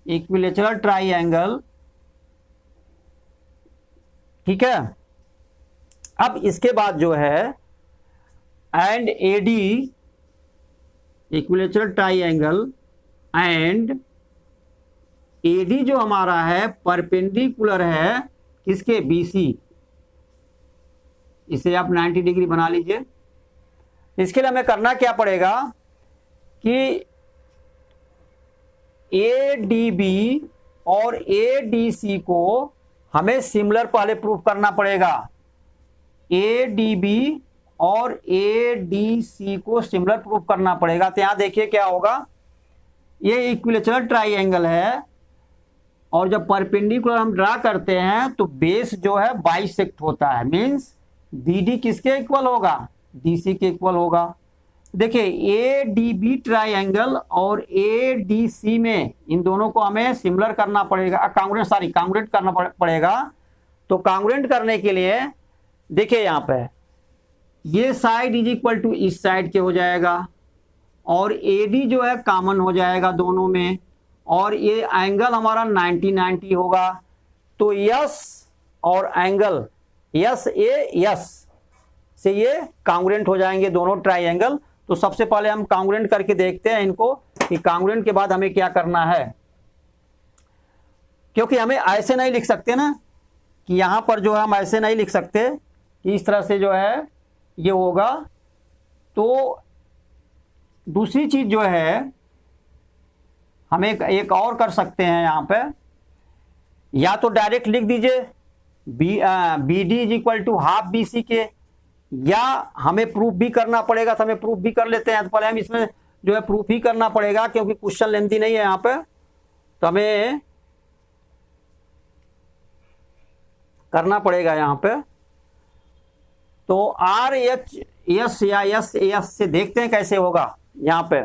equilateral triangle, ठीक है। अब इसके बाद जो है and AD, equilateral triangle and AD जो हमारा है परपेंडिकुलर है किसके, बीसी। इसे आप 90 डिग्री बना लीजिए। इसके लिए हमें करना क्या पड़ेगा कि एडीबी और एडीसी को हमें सिमिलर पहले प्रूफ करना पड़ेगा। एडीबी और एडीसी को सिमिलर प्रूफ करना पड़ेगा। तो यहां देखिए क्या होगा, ये इक्विलेटरल ट्राइंगल है और जब परपेंडिकुलर हम ड्रा करते हैं तो बेस जो है बाइसेक्ट होता है, मींस बीडी किसके इक्वल होगा, डीसी के इक्वल होगा। देखिए एडीबी ट्राइंगल और एडीसी में इन दोनों को हमें सिमिलर करना पड़ेगा, कांग्रुएंट करना पड़ेगा। तो कांग्रुएंट करने के लिए देखिए यहां पे ये साइड इज इक्वल टू इस साइड के हो जाएगा और एडी जो है कॉमन हो जाएगा दोनों में, और ये एंगल हमारा 90-90 होगा। तो यस और एंगल यस ए यस से ये कांग्रुएंट हो जाएंगे दोनों ट्राइंगल। तो सबसे पहले हम कांग्रुएंट करके देखते हैं इनको कि कांग्रुएंट के बाद हमें क्या करना है, क्योंकि हमें ऐसे नहीं लिख सकते ना कि यहां पर जो है हम ऐसे नहीं लिख सकते कि इस तरह से जो है ये होगा। तो दूसरी चीज जो है हम एक और कर सकते हैं यहां पे, या तो डायरेक्ट लिख दीजिए B D is equal to half B C के, या हमें प्रूफ भी करना पड़ेगा तो हमें प्रूफ भी कर लेते हैं। तो पहले हम इसमें जो है प्रूफ ही करना पड़ेगा क्योंकि क्वेश्चन लेंथी नहीं है यहां पे, तो हमें करना पड़ेगा यहां पे। तो आर एच एस या एस एस से देखते हैं कैसे होगा। यहां पे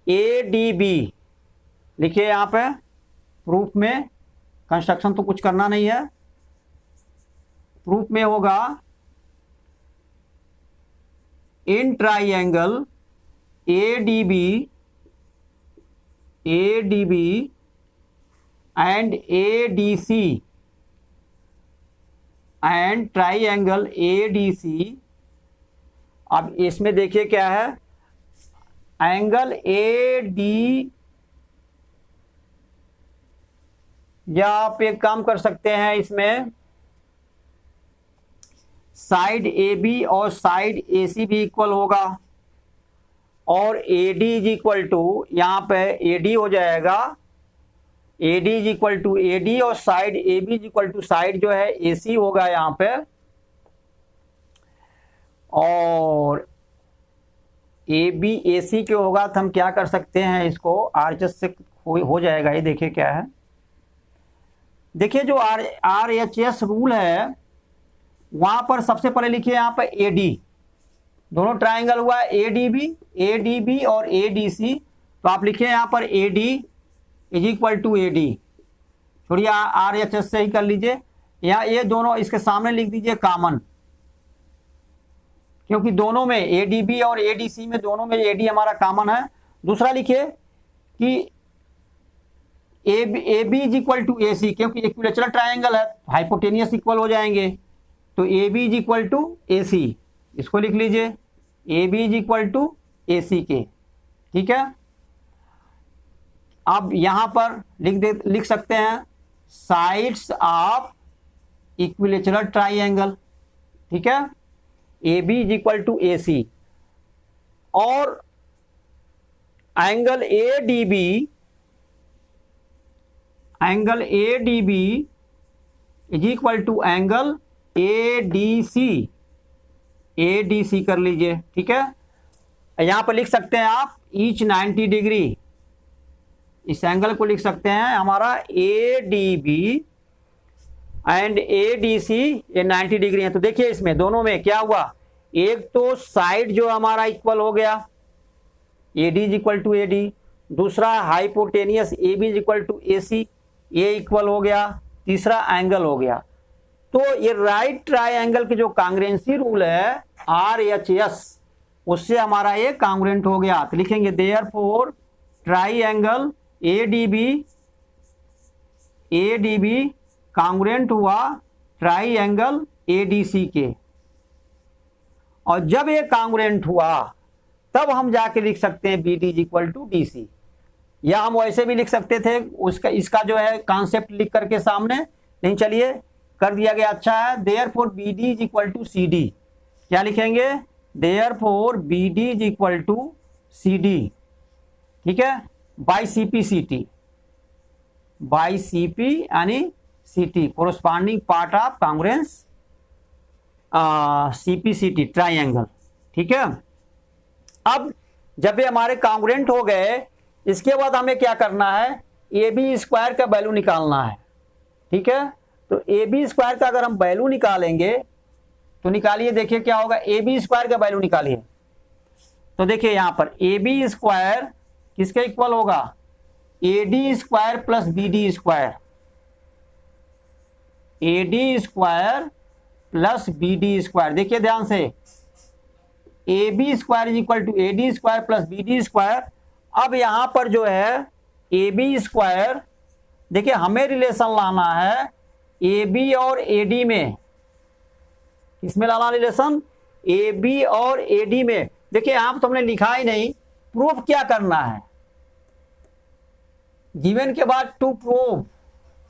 ए डी बी लिखिए, यहां पे प्रूफ में कंस्ट्रक्शन तो कुछ करना नहीं है, प्रूफ में होगा in triangle A D B and A D C and triangle A D C. अब इसमें देखिए क्या है, एंगल ए डी, या आप एक काम कर सकते हैं इसमें साइड ए बी और साइड ए सी भी इक्वल होगा, और A D is equal to यहां पे ए डी हो जाएगा, A D is equal to A D और side A B is equal to side जो है ए सी होगा यहां पे, और ए बी ए सी क्यों होगा तो हम क्या कर सकते हैं, इसको आरएचएस से हो जाएगा। ये देखिए क्या है, देखिए जो आर एच एस रूल है वहां पर सबसे पहले लिखिए यहाँ पर ए डी, दोनों ट्राइंगल हुआ ए डी बी और ए डी सी। तो आप लिखिए यहाँ पर A D is equal to A D, छोड़िए आर एच एस से ही कर लीजिए, यहाँ ये दोनों इसके सामने लिख दीजिए कॉमन, क्योंकि दोनों में ए डी बी और ए डी सी में दोनों में ए डी हमारा कॉमन है। दूसरा लिखिए कि A B is equal to A C, क्योंकि इक्विलेटरल ट्राइंगल है हाइपोटेनियस इक्वल हो जाएंगे, तो A B is equal to A C, इसको लिख लीजिए A B is equal to A C के, ठीक है। अब यहां पर लिख सकते हैं साइड्स ऑफ इक्विलेटरल ट्राइंगल, ठीक है, A B is equal to A C, और angle A D B is equal to angle A D C कर लीजिए, ठीक है। यहां पर लिख सकते हैं आप ईच 90 डिग्री, इस एंगल को लिख सकते हैं हमारा A D B and A D C, ये 90 डिग्री है। तो देखिए इसमें दोनों में क्या हुआ, एक तो साइड जो हमारा इक्वल हो गया A D is equal to A D, दूसरा hypotenuse A B is equal to A C, ये इक्वल हो गया, तीसरा एंगल हो गया। तो ये राइट ट्राइंगल की जो कांग्रुएंसी रूल है आर एच एस, उससे हमारा ये कांग्रुएंट हो गया। तो लिखेंगे देयरफॉर ट्राइंगल ADB कांग्रुएंट हुआ ट्राइएंगल ADC के, और जब ये कांग्रुएंट हुआ तब हम जाके लिख सकते हैं BD is equal to DC। या हम वैसे भी लिख सकते थे, उसका इसका जो है कॉन्सेप्ट लिख करके सामने, नहीं चलिए कर दिया गया, अच्छा है। Therefore BD is equal to CD, क्या लिखेंगे? Therefore BD is equal to CD, ठीक है, बाई CP यानी CT corresponding part of congruence CP/CT triangle, ठीक है। अब जब ये हमारे कांग्रुएंट हो गए, इसके बाद हमें क्या करना है? AB स्क्वायर का वैल्यू निकालना है, ठीक है। तो AB स्क्वायर का अगर हम वैल्यू निकालेंगे तो निकालिए, देखिए क्या होगा। AB स्क्वायर का वैल्यू निकालिए, तो देखिए यहां पर AB स्क्वायर किसके इक्वल होगा? AD square plus BD square, AD square plus BD square. देखिए ध्यान से, AB square is equal to AD square plus BD square. अब यहां पर जो है AB स्क्वायर, देखिए हमें रिलेशन लाना है AB और AD में। किसमें लाना रिलेशन? AB और AD में। देखिए यहां पर तो हमने लिखा ही नहीं, प्रूफ क्या करना है? गिवन के बाद टू प्रूव,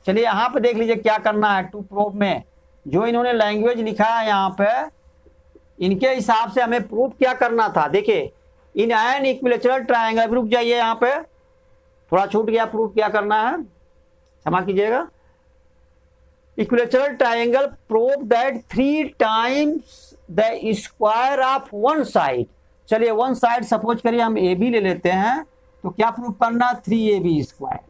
चलिए यहां पे देख लीजिए क्या करना है। टू प्रूव में जो इन्होंने लैंग्वेज लिखा है यहां पे, इनके हिसाब से हमें प्रूफ क्या करना था। देखिए इन एन इक्विलेटरल ट्रायंगल, रुक जाइए यहां पे, थोड़ा छूट गया। प्रूफ क्या करना है, क्षमा कीजिएगा। Equilateral triangle prove that 3 times the square of one side. चलिए वन साइड सपोज करिए हम AB ले लेते हैं, तो क्या प्रूफ करना? 3AB स्क्वायर,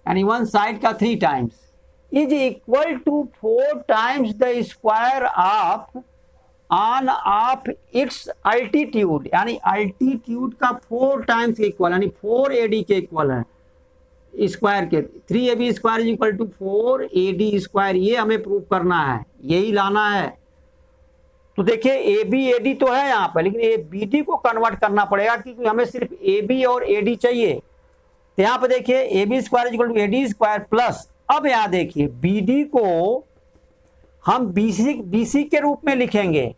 यानी वन साइड का 3 times is equal to 4 times the square of on of its altitude, यानी अल्टीट्यूड का 4 टाइम्स के इक्वल, यानी 4AD के इक्वल है स्क्वायर के। 3AB square is equal to 4AD square, ये हमें प्रूव करना है, यही लाना है। तो देखिए ABAD तो है यहाँ पर, लेकिन BD को कन्वर्ट करना पड़ेगा, क्योंकि हमें सिर्फ AB और AD चाहिए। तो यहाँ पे देखिए AB square is equal to AD square plus, अब यहाँ देखिए BD को हम BC के रूप में लिखेंगे,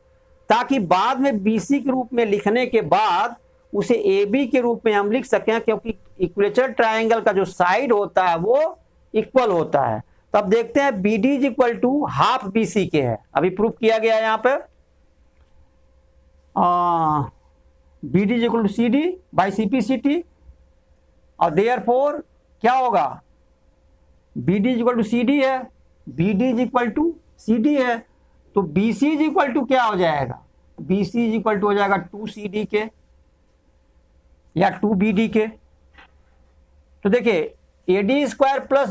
ताकि बाद में BC के रूप में लिखने के बाद उसे AB के रूप में हम लिख सकें, क्योंकि इक्विलेटरल ट्रायंगल का जो साइड होता है वो इक्वल होता है। तो अब देखते हैं BD is equal to half BC के है, अभी प्रूफ किया गया है यहाँ पे। BD is equal to CD by CP/CT, और देयरफॉर क्या होगा? BD is equal to CD है, BD is equal to CD है, तो BC इज इक्वल टू क्या हो जाएगा? BC इज इक्वल टू हो जाएगा 2CD के या 2BD के। तो देखिए AD square plus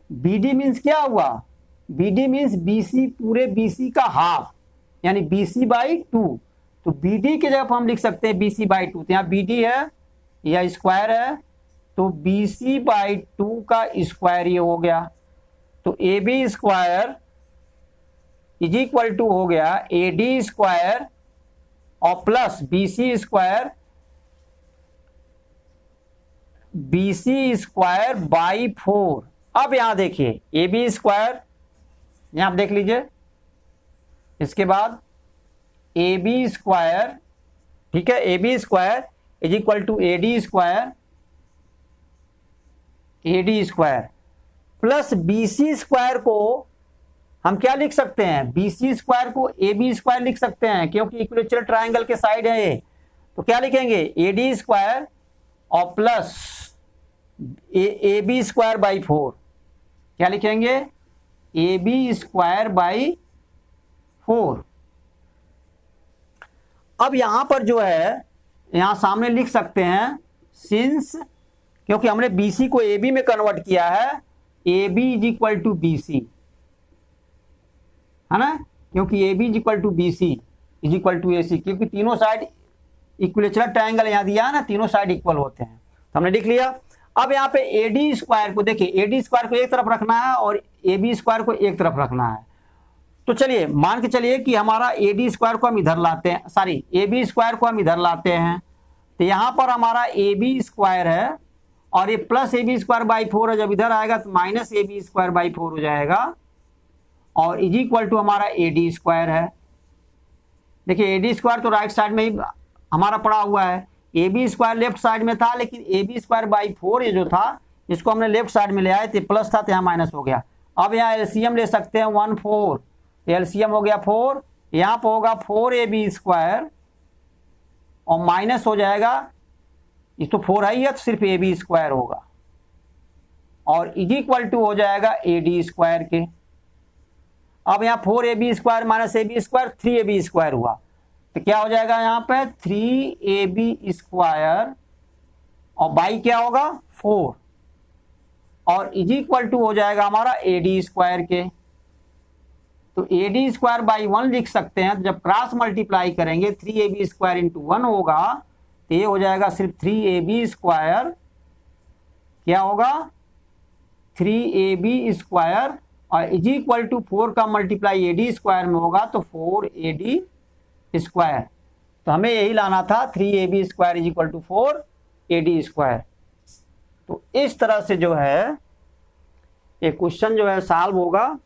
BD means क्या हुआ? BD मीन्स BC, पूरे BC का हाफ, यानी BC/2। तो BD के जगह हम लिख सकते हैं BC/2, तो यहाँ BD है या स्क्वायर है, तो BC/2 का स्क्वायर ये हो गया। तो AB square is equal to हो गया AD स्क्वायर और प्लस BC स्क्वायर बाई 4। अब यहां देखिए AB स्क्वायर, यहां आप देख लीजिए, इसके बाद AB स्क्वायर, ठीक है, AB square is equal to AD square plus BC square को हम क्या लिख सकते हैं? BC स्क्वायर को AB स्क्वायर लिख सकते हैं, क्योंकि इक्विलेटरल ट्रायंगल के साइड है ये। तो क्या लिखेंगे? AD स्क्वायर और प्लस AB स्क्वायर बाई 4, क्या लिखेंगे? AB square by 4। अब यहां पर जो है, यहां सामने लिख सकते हैं सिंस, क्योंकि हमने BC को AB में कन्वर्ट किया है, AB is equal to BC, है ना, क्योंकि AB is equal to BC is equal to AC, क्योंकि तीनों साइड इक्विलेटरल ट्रायंगल यहां दिया है ना, तीनों साइड इक्वल होते हैं, तो हमने लिख लिया। अब यहाँ पे AD स्क्वायर को देखिए, AD स्क्वायर को एक तरफ रखना है और AB स्क्वायर को एक तरफ रखना है। तो चलिए मान के चलिए कि हमारा AD स्क्वायर को हम इधर लाते हैं, सॉरी AB स्क्वायर को हम इधर लाते हैं। तो यहाँ पर हमारा AB स्क्वायर है और ये plus A B square by 4 है, जब इधर आएगा तो minus A B square by 4 हो जाएगा और इज इक्वल टू हमारा ए डी स्क्वायर है। देखिए ए डी स्क्वायर तो राइट साइड में ही हमारा पड़ा हुआ है, A B square left side में था, लेकिन ए बी स्क्वायर बाई 4 ये जो था इसको हमने लेफ्ट साइड में ले आए थे, प्लस था तो यहाँ माइनस हो गया। अब यहाँ एलसीएम ले सकते हैं 1 4, एलसीएम हो गया 4, यहाँ पर होगा 4 ए बी स्क्वायर और माइनस हो जाएगा, इस तो 4 है ही है तो सिर्फ ए बी स्क्वायर होगा और इज इक्वल टू हो जाएगा ए डी स्क्वायर के। अब यहाँ 4 A B square minus A B square 3 A B square हुआ, तो क्या हो जाएगा यहाँ पे 3 ए बी स्क्वायर और बाई क्या होगा 4 और इज इक्वल टू हो जाएगा हमारा ए डी स्क्वायर के। तो ए डी स्क्वायर बाई 1 लिख सकते हैं, तो जब क्रॉस मल्टीप्लाई करेंगे 3 ए बी स्क्वायर इंटू 1 होगा तो ये हो जाएगा सिर्फ 3 ए बी स्क्वायर, क्या होगा 3 ए बी स्क्वायर और इज इक्वल टू 4 का मल्टीप्लाई ए डी स्क्वायर में होगा तो 4 ए डी स्क्वायर। तो हमें यही लाना था 3 A B square is equal to 4 A D square. तो इस तरह से जो है ये क्वेश्चन जो है सॉल्व होगा।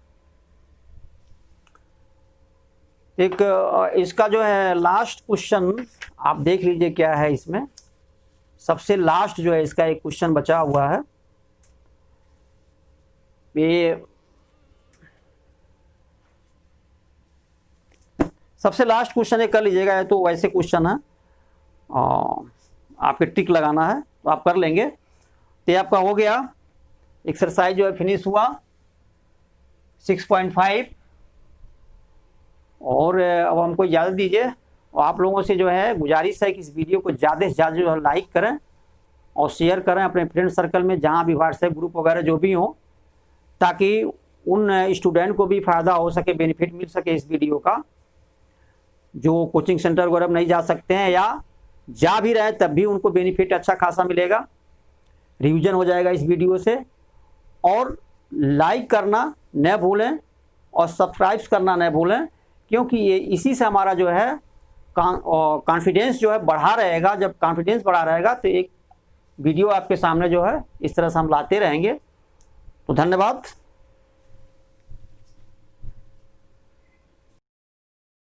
एक इसका जो है लास्ट क्वेश्चन आप देख लीजिए क्या है, इसमें सबसे लास्ट जो है इसका एक क्वेश्चन बचा हुआ है। ये सबसे लास्ट क्वेश्चन ये कर लीजिएगा, है तो वैसे क्वेश्चन है आपके टिक लगाना है तो आप कर लेंगे। तो ये आपका हो गया, एक्सरसाइज जो है फिनिश हुआ 6.5 और अब हमको इजाज़त दीजिए और आप लोगों से जो है गुजारिश है कि इस वीडियो को ज़्यादा से ज़्यादा जो है लाइक करें और शेयर करें अपने फ्रेंड सर्कल में, जहाँ भी व्हाट्सएप ग्रुप वगैरह जो भी हो, ताकि उन स्टूडेंट को भी फ़ायदा हो सके, बेनिफिट मिल सके इस वीडियो का, जो कोचिंग सेंटर वगैरह नहीं जा सकते हैं या जा भी रहे तब भी उनको बेनिफिट अच्छा खासा मिलेगा, रिवीजन हो जाएगा इस वीडियो से। और लाइक करना न भूलें और सब्सक्राइब करना न भूलें, क्योंकि ये इसी से हमारा जो है कॉन्फिडेंस जो है बढ़ा रहेगा। जब कॉन्फिडेंस बढ़ा रहेगा तो एक वीडियो आपके सामने जो है इस तरह से हम लाते रहेंगे। तो धन्यवाद।